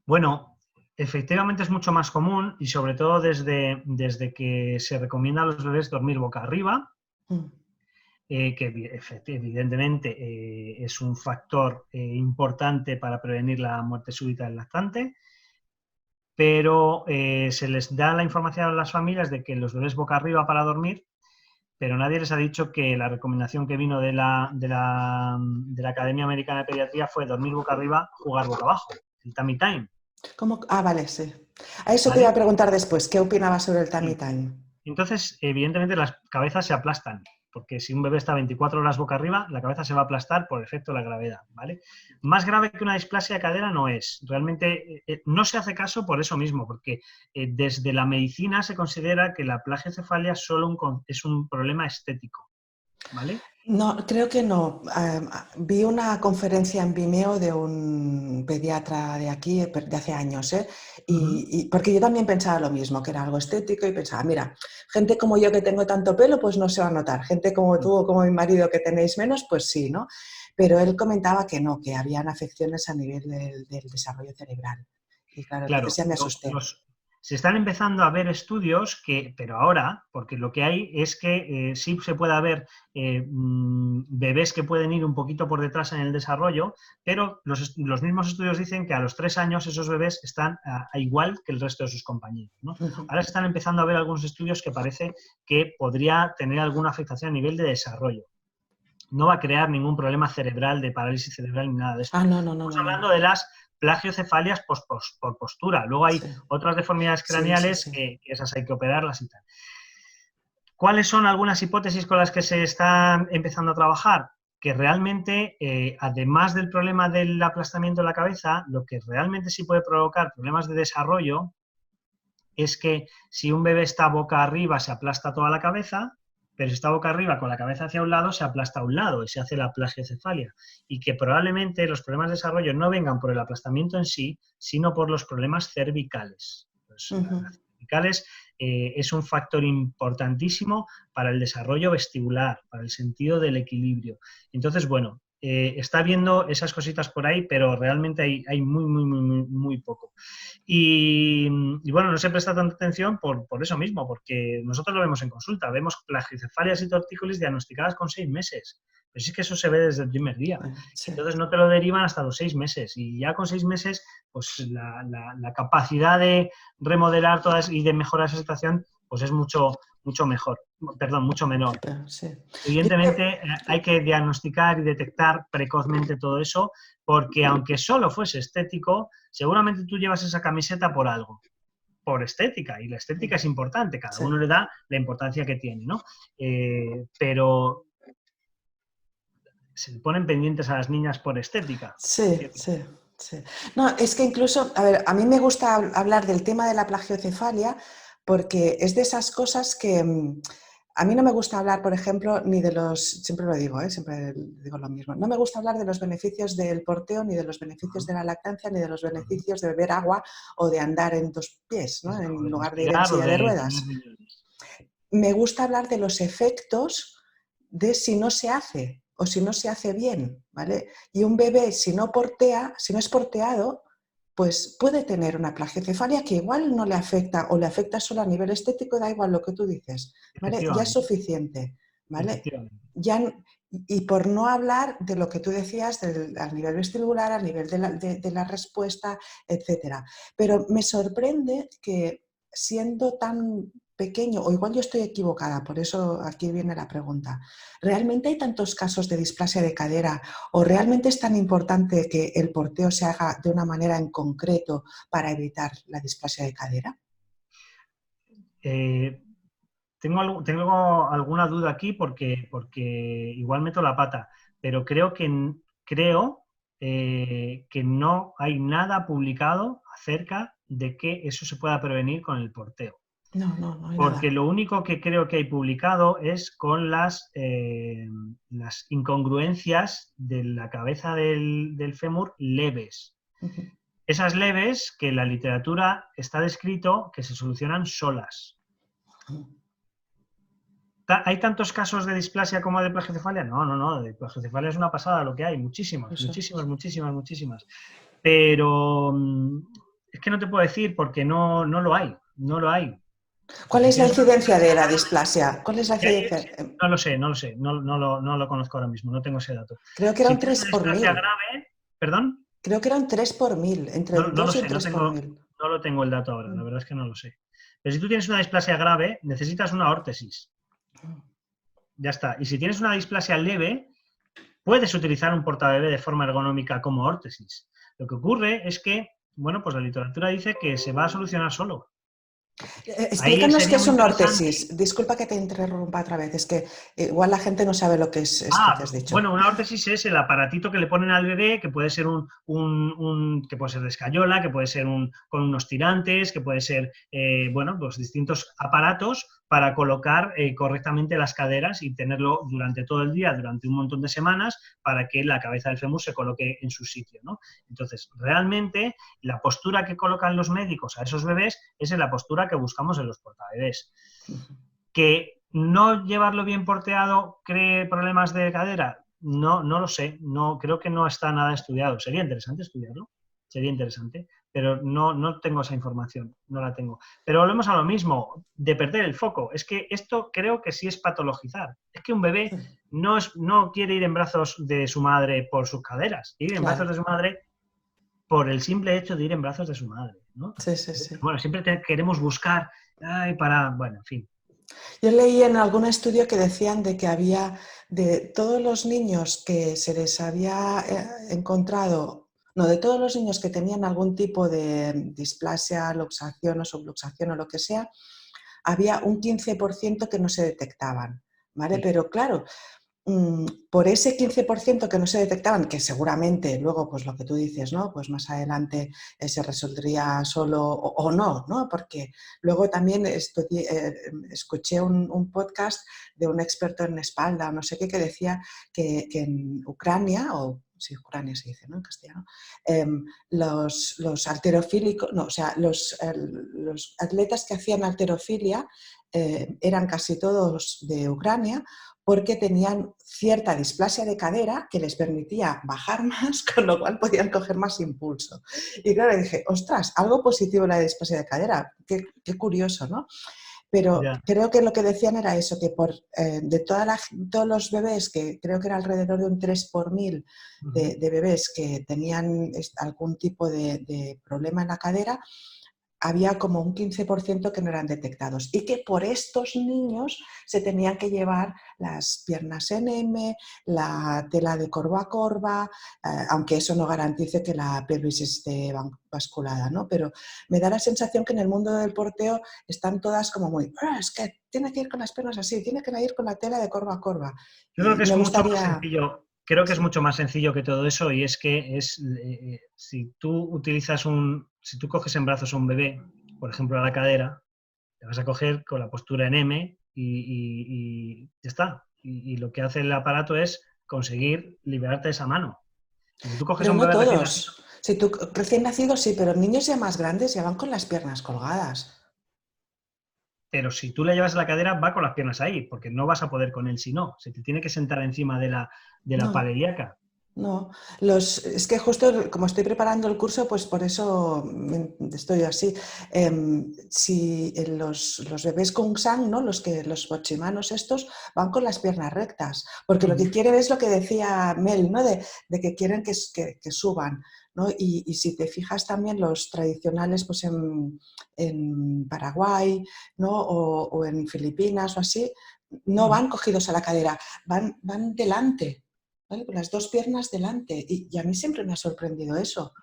Bueno, efectivamente es mucho más común y sobre todo desde que se recomienda a los bebés dormir boca arriba, Mm, que evidentemente es un factor importante para prevenir la muerte súbita del lactante, pero se les da la información a las familias de que los bebés boca arriba para dormir, pero nadie les ha dicho que la recomendación que vino de la Academia Americana de Pediatría fue dormir boca arriba, jugar boca abajo, el tummy time, Ah, vale, sí. A eso te iba a ¿vale? preguntar después, ¿qué opinabas sobre el tummy Sí. time? Entonces, evidentemente, las cabezas se aplastan, porque si un bebé está 24 horas boca arriba, la cabeza se va a aplastar por efecto de la gravedad, ¿vale? Más grave que una displasia de cadera no es. Realmente no se hace caso por eso mismo, porque desde la medicina se considera que la plagiocefalia es un problema estético, ¿vale? No, creo que no. Vi una conferencia en Vimeo de un pediatra de aquí, de hace años, ¿eh? Ujú. Porque yo también pensaba lo mismo, que era algo estético y pensaba, mira, gente como yo que tengo tanto pelo, pues no se va a notar. Gente como tú o como mi marido que tenéis menos, pues sí, ¿no? Pero él comentaba que no, que habían afecciones a nivel del desarrollo cerebral. Y claro, entonces Claro, ya me asusté. se están empezando a ver estudios pero ahora, porque lo que hay es que sí se puede haber bebés que pueden ir un poquito por detrás en el desarrollo, pero los mismos estudios dicen que a los 3 años esos bebés están a igual que el resto de sus compañeros, ¿no? Ahora se están empezando a ver algunos estudios que parece que podría tener alguna afectación a nivel de desarrollo. No va a crear ningún problema cerebral, de parálisis cerebral ni nada de esto. Ah, no, no, no, Estamos no, hablando no. de las plagiocefalias por postura. Luego hay otras deformidades craneales que esas hay que operarlas y tal. ¿Cuáles son algunas hipótesis con las que se está empezando a trabajar? Que realmente, además del problema del aplastamiento de la cabeza, lo que realmente sí puede provocar problemas de desarrollo es que si un bebé está boca arriba se aplasta toda la cabeza, pero si está boca arriba con la cabeza hacia un lado se aplasta a un lado y se hace la plagiocefalia. Y que probablemente los problemas de desarrollo no vengan por el aplastamiento en sí, sino por los problemas cervicales. Pues, las cervicales es un factor importantísimo para el desarrollo vestibular, para el sentido del equilibrio. Entonces, bueno, está viendo esas cositas por ahí, pero realmente hay muy poco. Y bueno, no se presta tanta atención por eso mismo, porque nosotros lo vemos en consulta, vemos plagiocefalias y tortícolis diagnosticadas con 6 meses. Pero sí que eso se ve desde el primer día. Entonces no te lo derivan hasta los 6 meses. Y ya con 6 meses, pues la capacidad de remodelar todas y de mejorar esa situación, pues es mucho menor. Evidentemente hay que diagnosticar y detectar precozmente todo eso, porque aunque solo fuese estético, seguramente tú llevas esa camiseta por algo, por estética, y la estética es importante, cada uno le da la importancia que tiene, ¿no? Pero se le ponen pendientes a las niñas por estética. Sí. No, es que incluso, a ver, a mí me gusta hablar del tema de la plagiocefalia porque es de esas cosas que a mí no me gusta hablar, por ejemplo, ni de los, siempre lo digo, siempre digo lo mismo, no me gusta hablar de los beneficios del porteo, ni de los beneficios de la lactancia, ni de los beneficios de beber agua o de andar en 2 pies, ¿no? En lugar de ir en silla de ruedas. Me gusta hablar de los efectos de si no se hace o si no se hace bien, ¿vale? Y un bebé, si no es porteado, pues puede tener una plagiocefalia que igual no le afecta o le afecta solo a nivel estético, da igual lo que tú dices, ¿vale? Ya es suficiente, ¿vale? Y por no hablar de lo que tú decías al nivel vestibular, al nivel de la respuesta, etcétera. Pero me sorprende que siendo tan pequeño, o igual yo estoy equivocada, por eso aquí viene la pregunta, ¿realmente hay tantos casos de displasia de cadera o realmente es tan importante que el porteo se haga de una manera en concreto para evitar la displasia de cadera? Tengo alguna duda aquí porque igual meto la pata, pero creo que no hay nada publicado acerca de que eso se pueda prevenir con el porteo. No hay porque nada. Lo único que creo que hay publicado es con las incongruencias de la cabeza del fémur leves. Esas leves que en la literatura está descrito que se solucionan solas. ¿Hay tantos casos de displasia como de plagiocefalia? No, de plagiocefalia es una pasada lo que hay, muchísimas. Pero es que no te puedo decir porque no lo hay. ¿Cuál es la incidencia de la displasia? ¿Cuál es la incidencia? No lo sé, no lo conozco ahora mismo, no tengo ese dato. Creo que era un 3 por 1000. Grave, ¿perdón? Creo que era un 3 por 1000, entre el 2 y el 3 por 1000. No lo tengo el dato ahora, la verdad es que no lo sé. Pero si tú tienes una displasia grave, necesitas una órtesis. Ya está. Y si tienes una displasia leve, puedes utilizar un portabebé de forma ergonómica como órtesis. Lo que ocurre es que, bueno, pues la literatura dice que se va a solucionar solo. Explícanos qué es una órtesis. Disculpa que te interrumpa otra vez, es que igual la gente no sabe lo que es esto que has dicho. Bueno, una órtesis es el aparatito que le ponen al bebé, que puede ser que puede ser de escayola, que puede ser con unos tirantes, que puede ser, pues distintos aparatos para colocar correctamente las caderas y tenerlo durante todo el día, durante un montón de semanas, para que la cabeza del fémur se coloque en su sitio, ¿no? Entonces, realmente, la postura que colocan los médicos a esos bebés es la postura que buscamos en los portabebés. ¿Que no llevarlo bien porteado cree problemas de cadera? No lo sé, creo que no está nada estudiado. Sería interesante estudiarlo, pero no tengo esa información, no la tengo. Pero volvemos a lo mismo, de perder el foco. Es que esto creo que sí es patologizar. Es que un bebé no quiere ir en brazos de su madre por sus caderas, ir en brazos de su madre por el simple hecho de ir en brazos de su madre, ¿no? Sí. Bueno, siempre queremos buscar, bueno, en fin. Yo leí en algún estudio que decían de que había de todos los niños que se les había encontrado No, de todos los niños que tenían algún tipo de displasia, luxación o subluxación o lo que sea, había un 15% que no se detectaban, ¿vale? Sí. Pero claro, por ese 15% que no se detectaban, que seguramente luego, pues lo que tú dices, ¿no? Pues más adelante se resolvería solo o no, ¿no? Porque luego también escuché un podcast de un experto en espalda o no sé qué, que decía que en Ucrania, o sí, Ucrania se dice, ¿no? En castellano, los halterofílicos, no, o sea, los atletas que hacían halterofilia eran casi todos de Ucrania, porque tenían cierta displasia de cadera que les permitía bajar más, con lo cual podían coger más impulso. Y claro, dije, ostras, algo positivo la displasia de cadera, qué curioso, ¿no? Pero Ya. creo que lo que decían era eso, que de todos los bebés, que creo que era alrededor de un 3 por 1000 Ujú. de bebés que tenían algún tipo de problema en la cadera, había como un 15% que no eran detectados y que por estos niños se tenían que llevar las piernas en M, la tela de corva a corva, aunque eso no garantice que la pelvis esté basculada, ¿no? Pero me da la sensación que en el mundo del porteo están todas como muy, es que tiene que ir con las piernas así, tiene que ir con la tela de corva a corva. Yo creo Y que es me mucho más gustaría... sencillo, creo que es Sí. mucho más sencillo que todo eso y es que si tú si tú coges en brazos a un bebé, por ejemplo a la cadera, te vas a coger con la postura en M y ya está. Y lo que hace el aparato es conseguir liberarte de esa mano. Si tú coges Pero a un no bebé recién todos. nacido, Si tú recién nacido sí, pero niños ya más grandes ya van con las piernas colgadas. pero si tú le llevas a la cadera, va con las piernas ahí, porque no vas a poder con él si no. Se te tiene que sentar encima de la pala No. ilíaca. No, es que justo como estoy preparando el curso, pues por eso estoy así. Si los bebés con sang, ¿no? Los bochimanos estos, van con las piernas rectas, porque lo que Ujú. quieren es lo que decía Mel, ¿no? De que quieren que suban, ¿no? Y si te fijas también los tradicionales, pues en Paraguay, ¿no? O en Filipinas o así, no Ujú. van cogidos a la cadera, van delante. ¿Vale? Con las dos piernas delante. Y a mí siempre me ha sorprendido eso,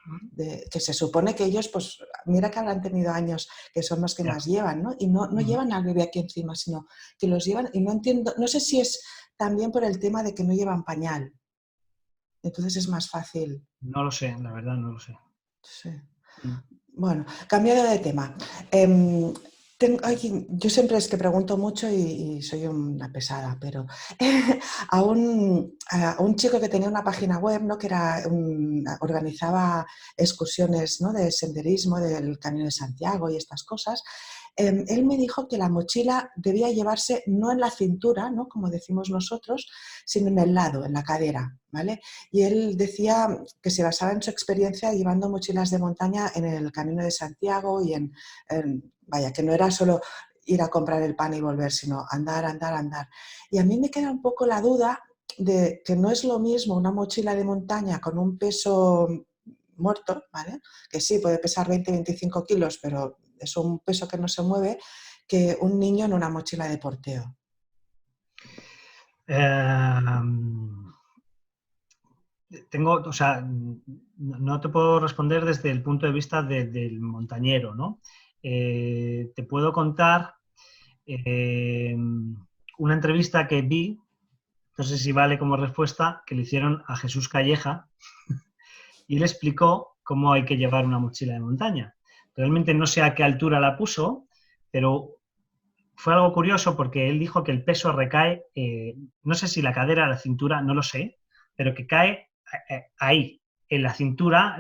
que se supone que ellos, pues mira que habrán tenido años que son los que Ya. más llevan, ¿no? Y no Ujú. llevan al bebé aquí encima, sino que los llevan, y no entiendo, no sé si es también por el tema de que no llevan pañal. Entonces es más fácil. No lo sé, la verdad no lo sé. Sí. Mm. Bueno, cambiando de tema. Yo siempre es que pregunto mucho y soy una pesada, pero a un chico que tenía una página web, ¿no? Que organizaba excursiones, ¿no? De senderismo, del Camino de Santiago y estas cosas. Él me dijo que la mochila debía llevarse no en la cintura, ¿no? Como decimos nosotros, sino en el lado, en la cadera, ¿vale? Y él decía que se basaba en su experiencia llevando mochilas de montaña en el Camino de Santiago y vaya, que no era solo ir a comprar el pan y volver, sino andar, andar, andar. Y a mí me queda un poco la duda de que no es lo mismo una mochila de montaña con un peso muerto, ¿vale? Que sí, puede pesar 20-25 kilos, pero es un peso que no se mueve, que un niño en una mochila de porteo. Eh, o sea, no te puedo responder desde el punto de vista del montañero, ¿no? Te puedo contar una entrevista que vi, no sé si vale como respuesta, que le hicieron a Jesús Calleja y él explicó cómo hay que llevar una mochila de montaña. Realmente no sé a qué altura la puso, pero fue algo curioso porque él dijo que el peso recae, no sé si la cadera, la cintura, no lo sé, pero que cae ahí, en la cintura,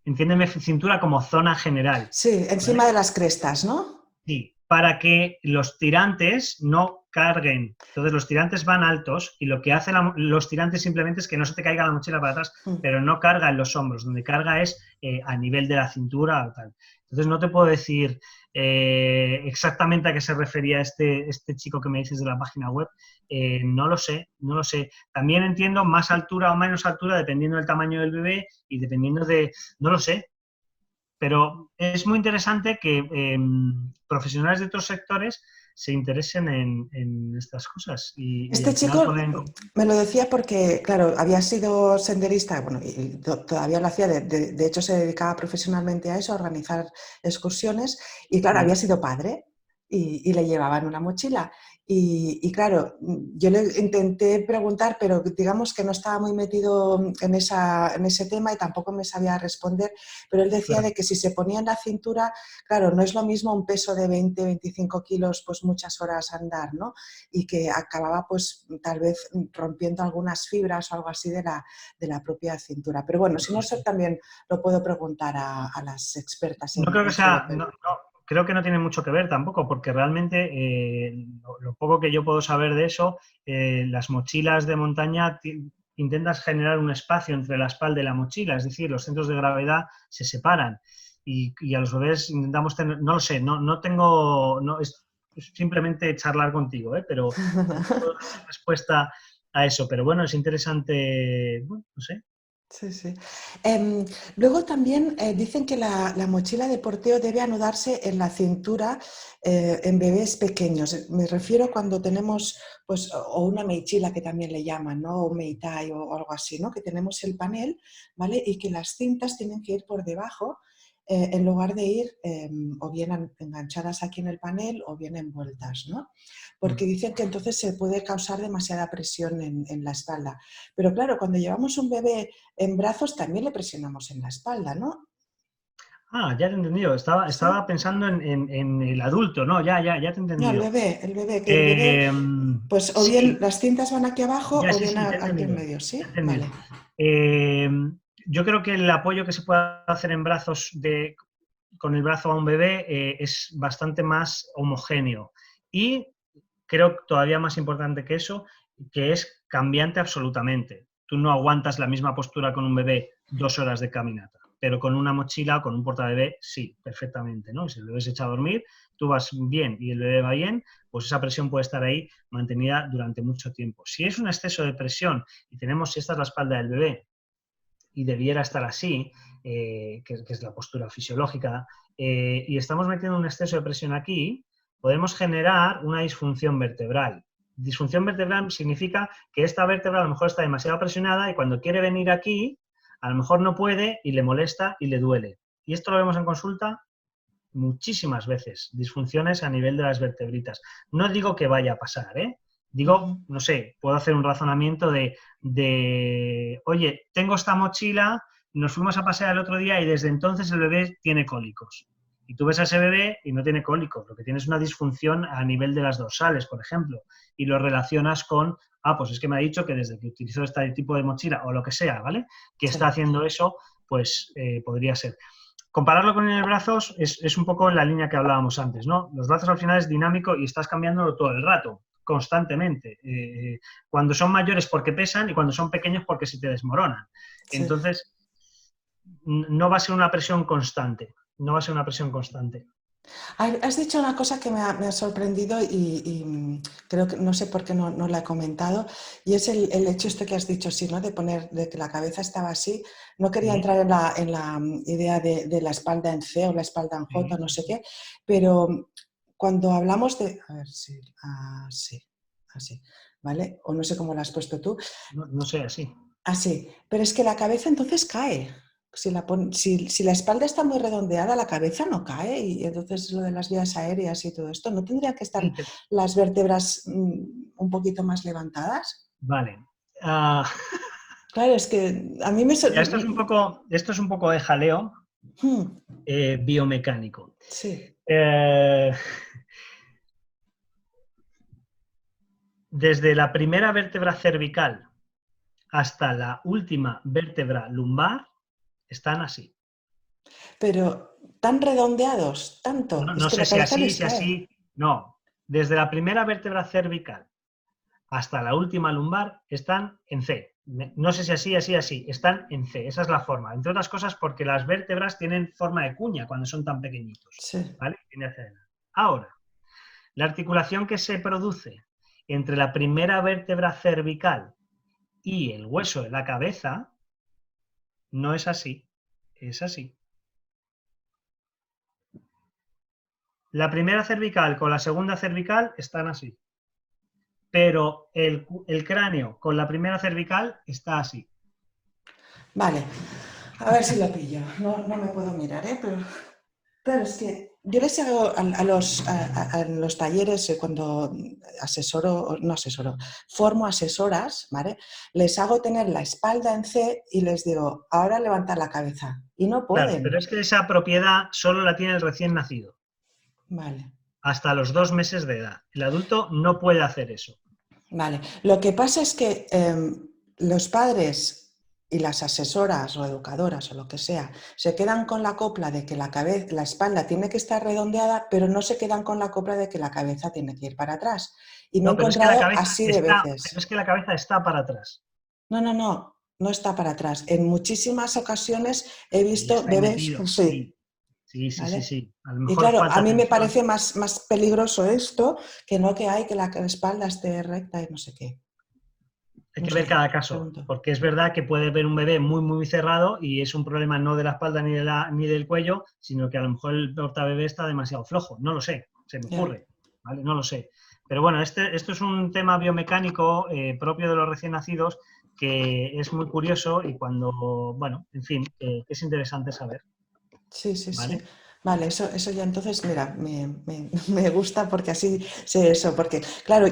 entiéndeme cintura como zona general, Sí, encima ¿vale? de las crestas, ¿no? Sí, para que los tirantes no carguen. Entonces los tirantes van altos y lo que hacen los tirantes simplemente es que no se te caiga la mochila para atrás, Mm. pero no carga en los hombros, donde carga es a nivel de la cintura o tal. Entonces no te puedo decir exactamente a qué se refería este chico que me dices de la página web. No lo sé, no lo sé. También entiendo más altura o menos altura dependiendo del tamaño del bebé y dependiendo de, no lo sé, pero es muy interesante que profesionales de otros sectores se interesen en estas cosas y Este al final chico ponen... me lo decía porque, claro, había sido senderista, bueno, y todavía lo hacía, de hecho se dedicaba profesionalmente a eso, a organizar excursiones, y claro, había sido padre y le llevaban una mochila. Y claro, yo le intenté preguntar, pero digamos que no estaba muy metido en ese tema y tampoco me sabía responder, pero él decía Claro. de que si se ponía en la cintura, claro, no es lo mismo un peso de 20, 25 kilos, pues muchas horas andar, ¿no? Y que acababa pues tal vez rompiendo algunas fibras o algo así de la propia cintura. Pero bueno, si no sé, también lo puedo preguntar a las expertas No creo que en sea, CDP. creo que no tiene mucho que ver tampoco, porque realmente lo poco que yo puedo saber de eso, las mochilas de montaña intentas generar un espacio entre la espalda y la mochila, es decir, los centros de gravedad se separan y a los bebés intentamos tener, no lo sé, no tengo, no, es simplemente charlar contigo, pero no puedo dar respuesta a eso, pero bueno, es interesante, bueno, no sé. Sí, sí. Luego también dicen que la mochila de porteo debe anudarse en la cintura en bebés pequeños. Me refiero cuando tenemos, pues, o una meichila que también le llaman, ¿no? O un meitai o algo así, ¿no? Que tenemos el panel, ¿vale? Y que las cintas tienen que ir por debajo en lugar de ir o bien enganchadas aquí en el panel o bien envueltas, ¿no? Porque dicen que entonces se puede causar demasiada presión en la espalda. Pero claro, cuando llevamos un bebé en brazos también le presionamos en la espalda, ¿no? Ah, ya te he entendido. Sí. Estaba pensando en el adulto, ¿no? Ya te he No, entendido. que el bebé, pues o bien Sí, las cintas van aquí abajo ya o sí, bien sí, te he aquí en entendido. medio, Te he ¿sí? entendido. Vale. Eh, yo creo que el apoyo que se puede hacer en brazos con el brazo a un bebé es bastante más homogéneo. Y creo todavía más importante que eso, que es cambiante absolutamente. Tú no aguantas la misma postura con un bebé 2 horas de caminata, pero con una mochila o con un portabebé sí, perfectamente, ¿no? Si el bebé se echa a dormir, tú vas bien y el bebé va bien, pues esa presión puede estar ahí mantenida durante mucho tiempo. Si es un exceso de presión y tenemos, si esta es la espalda del bebé y debiera estar así, que es la postura fisiológica, y estamos metiendo un exceso de presión aquí, podemos generar una disfunción vertebral. Disfunción vertebral significa que esta vértebra a lo mejor está demasiado presionada y cuando quiere venir aquí, a lo mejor no puede y le molesta y le duele. Y esto lo vemos en consulta muchísimas veces, disfunciones a nivel de las vertebritas. No digo que vaya a pasar, ¿eh? Digo, no sé, puedo hacer un razonamiento oye, tengo esta mochila, nos fuimos a pasear el otro día y desde entonces el bebé tiene cólicos. Y tú ves a ese bebé y no tiene cólicos, lo que tiene es una disfunción a nivel de las dorsales, por ejemplo, y lo relacionas con, pues es que me ha dicho que desde que utilizó este tipo de mochila o lo que sea, ¿vale? Que Sí. está haciendo eso, pues podría ser. Compararlo con el brazos es un poco en la línea que hablábamos antes, ¿no? Los brazos al final es dinámico y estás cambiándolo todo el rato, constantemente. Cuando son mayores porque pesan y cuando son pequeños porque se te desmoronan. Sí. Entonces, no va a ser una presión constante. No va a ser una presión constante. Has dicho una cosa que me ha sorprendido y creo que no sé por qué no la he comentado, y es el hecho este que has dicho, sí, ¿no? De que la cabeza estaba así. No quería Sí, entrar en la idea de la espalda en C o la espalda en J, sí, no sí, sé sí. qué, pero cuando hablamos de... A ver si... Así, así, ¿vale? O no sé cómo lo has puesto tú. No sé, así. Así, pero es que la cabeza entonces cae. Si la espalda está muy redondeada, la cabeza no cae y entonces lo de las vías aéreas y todo esto, ¿no tendrían que estar Sí, las vértebras un poquito más levantadas? vale. Claro, es que a mí me... Mira, esto es un poco de jaleo biomecánico. Sí, Eh, Desde la primera vértebra cervical hasta la última vértebra lumbar están así. pero tan redondeados, tanto, es No que sé la si cabeza así, les si cae. así, no. Desde la primera vértebra cervical hasta la última lumbar están en C. No sé si así, están en C. Esa es la forma. Entre otras cosas porque las vértebras tienen forma de cuña cuando son tan pequeñitos. Sí, ¿Vale? Viene hacia adelante. Ahora, la articulación que se produce entre la primera vértebra cervical y el hueso de la cabeza no es así, es así. la primera cervical con la segunda cervical están así, pero el cráneo con la primera cervical está así. Vale, a ver si lo pillo. No, no me puedo mirar, ¿eh? Pero claro, es que yo les hago a los talleres cuando asesoro, no asesoro, formo asesoras, ¿vale? Les hago tener la espalda en C y les digo, ahora levantar la cabeza. Y no Claro, pero pueden. es que esa propiedad solo la tiene el recién nacido, Vale, hasta los 2 meses de edad. El adulto no puede hacer eso. vale. Lo que pasa es que los padres y las asesoras o educadoras o lo que sea se quedan con la copla de que la espalda tiene que estar redondeada, pero no se quedan con la copla de que la cabeza tiene que ir para atrás. Y me he No, pero es que la encontrado cabeza así de está, pero es veces. que la cabeza está para atrás. No, no, no, no está para atrás. En muchísimas ocasiones he Y visto está ahí bebés, metido, sí, sí. Sí, sí, sí, ¿vale? sí. A lo Y mejor claro, a falta mí me atención. parece más peligroso esto que no que hay que la espalda esté recta y no sé qué. Hay No que sé, ver cada caso, pregunto. porque es verdad que puede haber un bebé muy, muy cerrado y es un problema no de la espalda ni del cuello, sino que a lo mejor el portabebé está demasiado flojo. No lo sé, se me Ya. ocurre, ¿vale? No lo sé. Pero bueno, esto es un tema biomecánico propio de los recién nacidos que es muy curioso y cuando, bueno, en fin, que es interesante saber, Sí, sí, sí. ¿vale? Vale, eso ya entonces, mira, me gusta porque así sé eso, porque claro,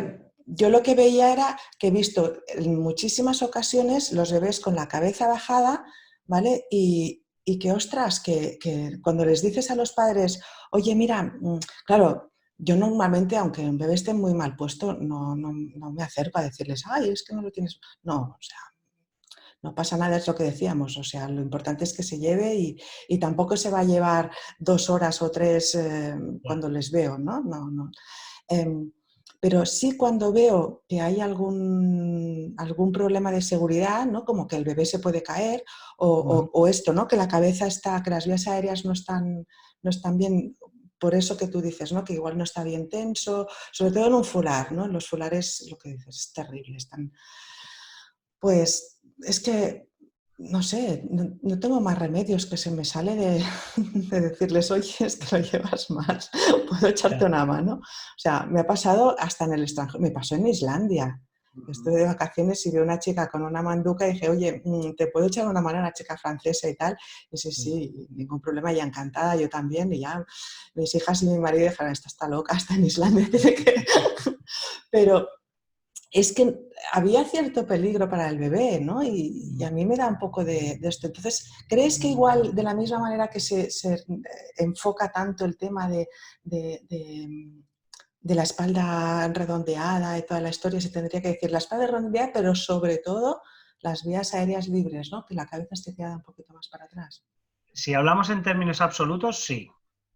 yo lo que veía era que he visto en muchísimas ocasiones los bebés con la cabeza bajada, ¿vale? Y que, ostras, que cuando les dices a los padres, oye, mira, claro, yo normalmente, aunque un bebé esté muy mal puesto, no me acerco a decirles, ay, es que no lo tienes. No, o sea, no pasa nada, es lo que decíamos, o sea, lo importante es que se lleve y tampoco se va a llevar 2 horas o 3 Ya. cuando les veo, ¿no? No, no. Em, pero sí cuando veo que hay algún problema de seguridad, ¿no? Como que el bebé se puede caer Ujú. o esto, ¿no? Que la cabeza está, que las vías aéreas no están bien, por eso que tú dices, ¿no? Que igual no está bien tenso, sobre todo en un fular, ¿no? En los fulares, lo que dices, es terrible, están pues es que, no sé, no tengo más remedios que se me sale de decirles, oye, es que lo llevas mal, puedo echarte Ya. una mano. O sea, me ha pasado hasta en el extranjero, me pasó en Islandia. Estuve Ujú. de vacaciones y vi a una chica con una manduca y dije, oye, ¿te puedo echar una mano a una chica francesa y tal? Y sí, Sí. sí, ningún problema, ya encantada, yo también. Y ya mis hijas y mi marido dijeron, esta está loca, está en Islandia, tiene que... Pero es que había cierto peligro para el bebé, ¿no? Y a mí me da un poco de esto. Entonces, ¿crees que igual, de la misma manera que se enfoca tanto el tema de, de- de la espalda redondeada y toda la historia, se tendría que decir la espalda redondeada, pero sobre todo las vías aéreas libres, ¿no? Que la cabeza esté tirada un poquito más para atrás. Si hablamos en términos absolutos, sí,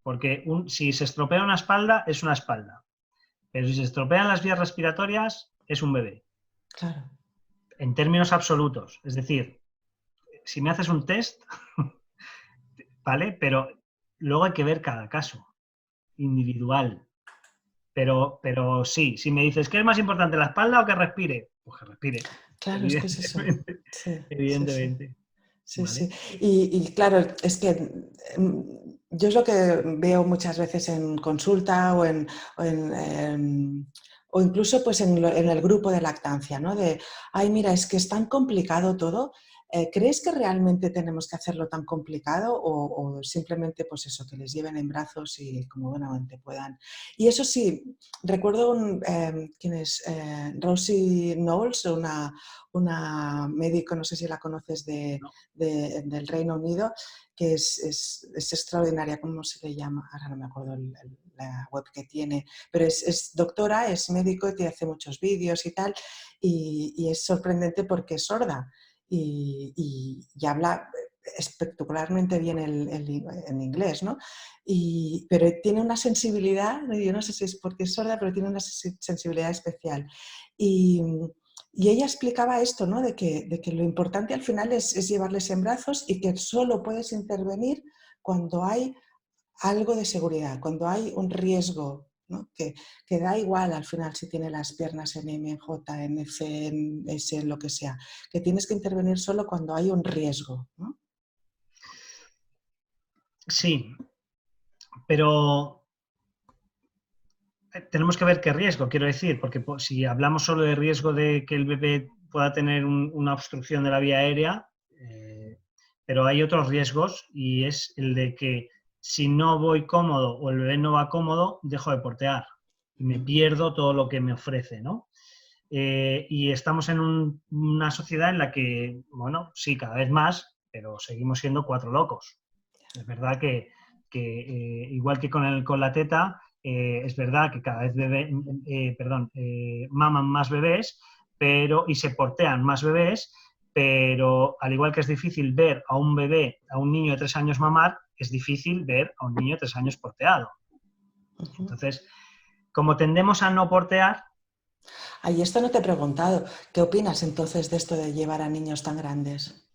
porque si se estropea una espalda, es una espalda. Pero si se estropean las vías respiratorias, es un bebé. Claro, En términos absolutos. Es decir, si me haces un test, ¿vale? Pero luego hay que ver cada caso, individual. Pero sí, si me dices, ¿qué es más importante, la espalda o que respire? Pues que respire, claro, es que es eso. evidentemente. Sí, sí, sí. Evidentemente. Sí, sí. ¿Vale? Y claro, es que yo es lo que veo muchas veces en consulta o o incluso pues en el grupo de lactancia, ¿no? De, ay, mira, es que es tan complicado todo. ¿Crees que realmente tenemos que hacerlo tan complicado o simplemente pues eso, que les lleven en brazos y como buenamente puedan? Y eso sí, recuerdo quién es Rosie Knowles, una médico, no sé si la conoces No. del Reino Unido, que es extraordinaria, ¿cómo se le llama? Ahora no me acuerdo la web que tiene, pero es doctora, es médico y te hace muchos vídeos y tal, y es sorprendente porque es sorda y habla espectacularmente bien en inglés, ¿no? Pero tiene una sensibilidad, yo no sé si es porque es sorda, pero tiene una sensibilidad especial. Y, y ella explicaba esto, ¿no? De que lo importante al final es llevarles en brazos y que solo puedes intervenir cuando hay algo de seguridad, cuando hay un riesgo, ¿no? Que da igual al final si tiene las piernas en M, en J, en F, en S, lo que sea, que tienes que intervenir solo cuando hay un riesgo, ¿no? Sí, pero tenemos que ver qué riesgo, quiero decir, porque si hablamos solo de riesgo de que el bebé pueda tener una obstrucción de la vía aérea, pero hay otros riesgos y es el de que si no voy cómodo o el bebé no va cómodo, dejo de portear y me pierdo todo lo que me ofrece, ¿no? Y estamos en una sociedad en la que, bueno, sí, cada vez más, pero seguimos siendo 4 locos. Es verdad que igual que con la teta, es verdad que cada vez maman más bebés y se portean más bebés, pero al igual que es difícil ver a un bebé, a un niño de 3 años mamar, es difícil ver a un niño de 3 años porteado. Entonces, como tendemos a no portear... Ay, esto no te he preguntado. ¿Qué opinas entonces de esto de llevar a niños tan grandes?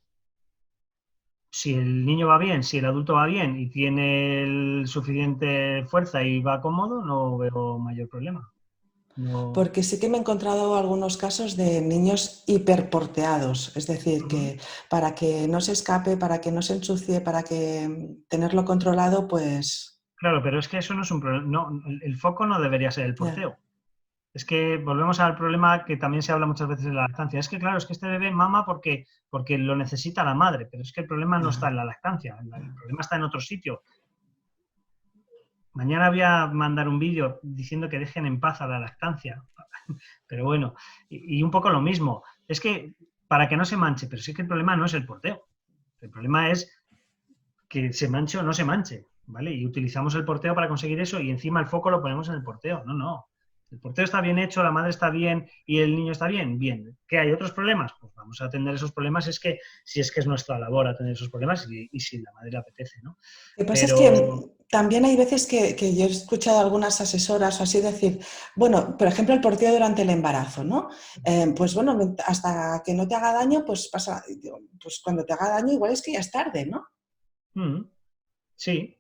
Si el niño va bien, si el adulto va bien y tiene suficiente fuerza y va cómodo, no veo mayor problema. No... Porque sí que me he encontrado algunos casos de niños hiperporteados, es decir, que para que no se escape, para que no se ensucie, para que tenerlo controlado, pues... Claro, pero es que eso no es un problema. No, el foco no debería ser el porteo. Yeah. Es que volvemos al problema que también se habla muchas veces en la lactancia. Es que, claro, es que este bebé mama porque lo necesita la madre, pero es que el problema no está en la lactancia, el problema está en otro sitio. Mañana voy a mandar un vídeo diciendo que dejen en paz a la lactancia. Pero bueno, y un poco lo mismo. Es que para que no se manche, pero sí que el problema no es el porteo. El problema es que se manche o no se manche, ¿vale? Y utilizamos el porteo para conseguir eso y encima el foco lo ponemos en el porteo. No, no. El porteo está bien hecho, la madre está bien y el niño está bien. Bien. ¿Qué hay otros problemas? Pues vamos a atender esos problemas si es que es nuestra labor atender esos problemas y si la madre le apetece, ¿no? Lo que pasa es que también hay veces que yo he escuchado a algunas asesoras o así decir, bueno, por ejemplo, el porteo durante el embarazo, ¿no? Pues bueno, hasta que no te haga daño, pues pasa, pues cuando te haga daño igual es que ya es tarde, ¿no? Sí.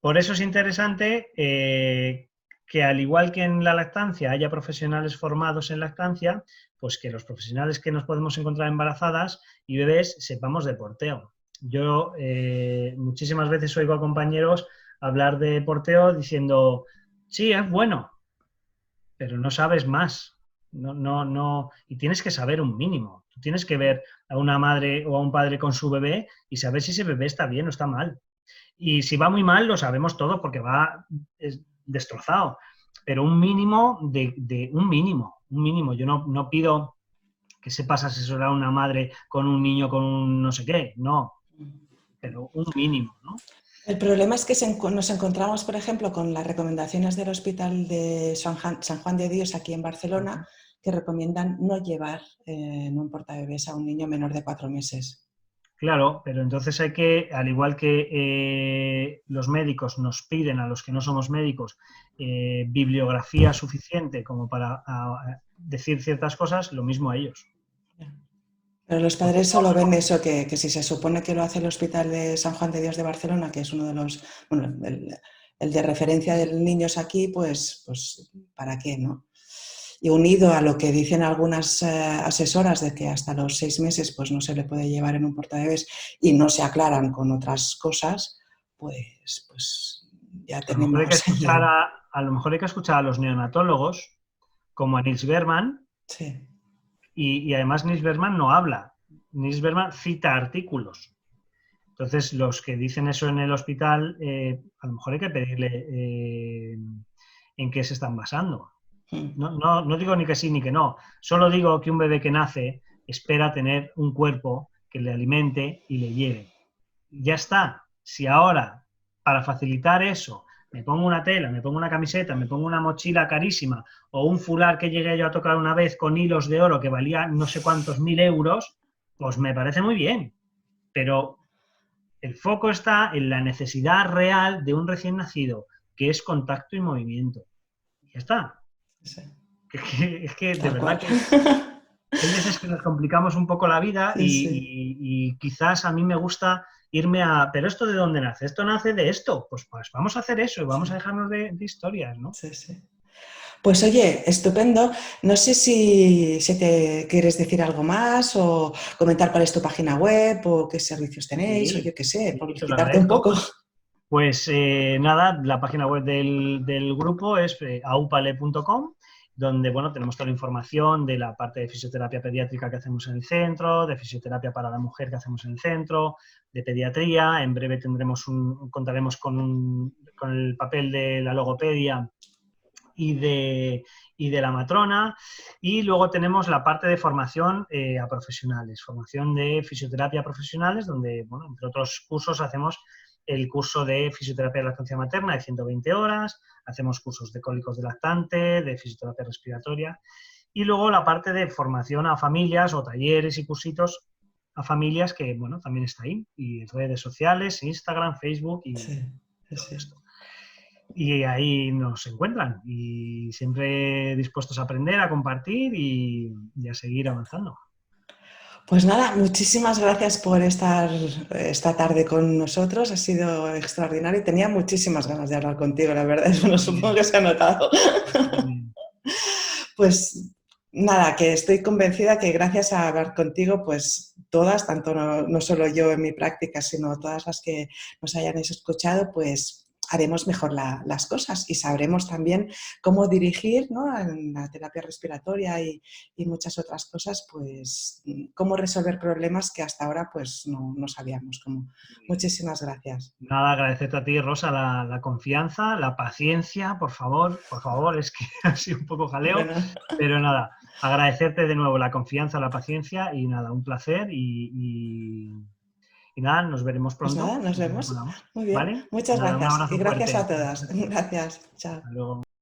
Por eso es interesante que al igual que en la lactancia haya profesionales formados en lactancia, pues que los profesionales que nos podemos encontrar embarazadas y bebés sepamos de porteo. Yo muchísimas veces oigo a compañeros hablar de porteo diciendo, sí, es bueno, pero no sabes más. No, y tienes que saber un mínimo. Tú tienes que ver a una madre o a un padre con su bebé y saber si ese bebé está bien o está mal. Y si va muy mal, lo sabemos todo porque va destrozado. Pero un mínimo un mínimo. Yo no pido que sepas asesorar a una madre con un niño con un no sé qué, no. Pero un mínimo, ¿no? El problema es que nos encontramos, por ejemplo, con las recomendaciones del Hospital de San Juan de Dios aquí en Barcelona, que recomiendan no llevar en un portabebés a un niño menor de 4 meses. Claro, pero entonces hay que, al igual que los médicos nos piden a los que no somos médicos bibliografía suficiente como para decir ciertas cosas, lo mismo a ellos. Pero los padres solo ven eso, que si se supone que lo hace el Hospital de San Juan de Dios de Barcelona, que es uno de los, bueno, el de referencia de niños aquí, pues ¿para qué, no? Y unido a lo que dicen algunas asesoras de que hasta los 6 meses pues no se le puede llevar en un portabebés y no se aclaran con otras cosas, pues ya tenemos... A lo mejor hay que escuchar a los neonatólogos, como a Nils Berman, sí. Y además Nils Berman no habla. Nils Berman cita artículos. Entonces, los que dicen eso en el hospital, a lo mejor hay que pedirle en qué se están basando. No digo ni que sí ni que no. Solo digo que un bebé que nace espera tener un cuerpo que le alimente y le lleve. Ya está. Si ahora, para facilitar eso, me pongo una tela, me pongo una camiseta, me pongo una mochila carísima o un fular que llegué yo a tocar una vez con hilos de oro que valía no sé cuántos 1000 euros, pues me parece muy bien. Pero el foco está en la necesidad real de un recién nacido, que es contacto y movimiento. Y ya está. Sí. Es que de verdad que hay veces que nos complicamos un poco la vida y quizás a mí me gusta irme a... ¿Pero esto de dónde nace? ¿Esto nace de esto? Pues vamos a hacer eso y vamos a dejarnos de historias, ¿no? Sí. Pues oye, estupendo. No sé si te quieres decir algo más o comentar cuál es tu página web o qué servicios tenéis o yo qué sé, por quitarte un poco. Pues nada, la página web del grupo es aupale.com, donde bueno, tenemos toda la información de la parte de fisioterapia pediátrica que hacemos en el centro, de fisioterapia para la mujer que hacemos en el centro, de pediatría. En breve contaremos con el papel de la logopedia y de la matrona. Y luego tenemos la parte de formación a profesionales, formación de fisioterapia a profesionales, donde, bueno, entre otros cursos hacemos el curso de fisioterapia de lactancia materna de 120 horas, hacemos cursos de cólicos de lactante, de fisioterapia respiratoria, y luego la parte de formación a familias o talleres y cursitos a familias que, bueno, también está ahí, y redes sociales, Instagram, Facebook y Sí, sí, todo sí. esto. Y ahí nos encuentran y siempre dispuestos a aprender, a compartir y a seguir avanzando. Pues nada, muchísimas gracias por estar esta tarde con nosotros. Ha sido extraordinario. Tenía muchísimas ganas de hablar contigo, la verdad. Bueno, supongo También, que se ha notado. también. Pues nada, que estoy convencida que gracias a hablar contigo, pues todas, tanto no solo yo en mi práctica, sino todas las que nos hayan escuchado, pues haremos mejor las cosas y sabremos también cómo dirigir, ¿no? En la terapia respiratoria y muchas otras cosas, pues cómo resolver problemas que hasta ahora pues no sabíamos. Muchísimas gracias. Nada, agradecerte a ti, Rosa, la confianza, la paciencia, por favor, es que ha sido un poco jaleo, Bueno, pero nada, agradecerte de nuevo la confianza, la paciencia y nada, un placer y nada, nos veremos pues nada, pronto, nos nos vemos. hablamos, Muy bien, ¿vale? muchas Nada, un gracias y abrazo gracias fuerte. a todas. Gracias, chao. Hasta luego.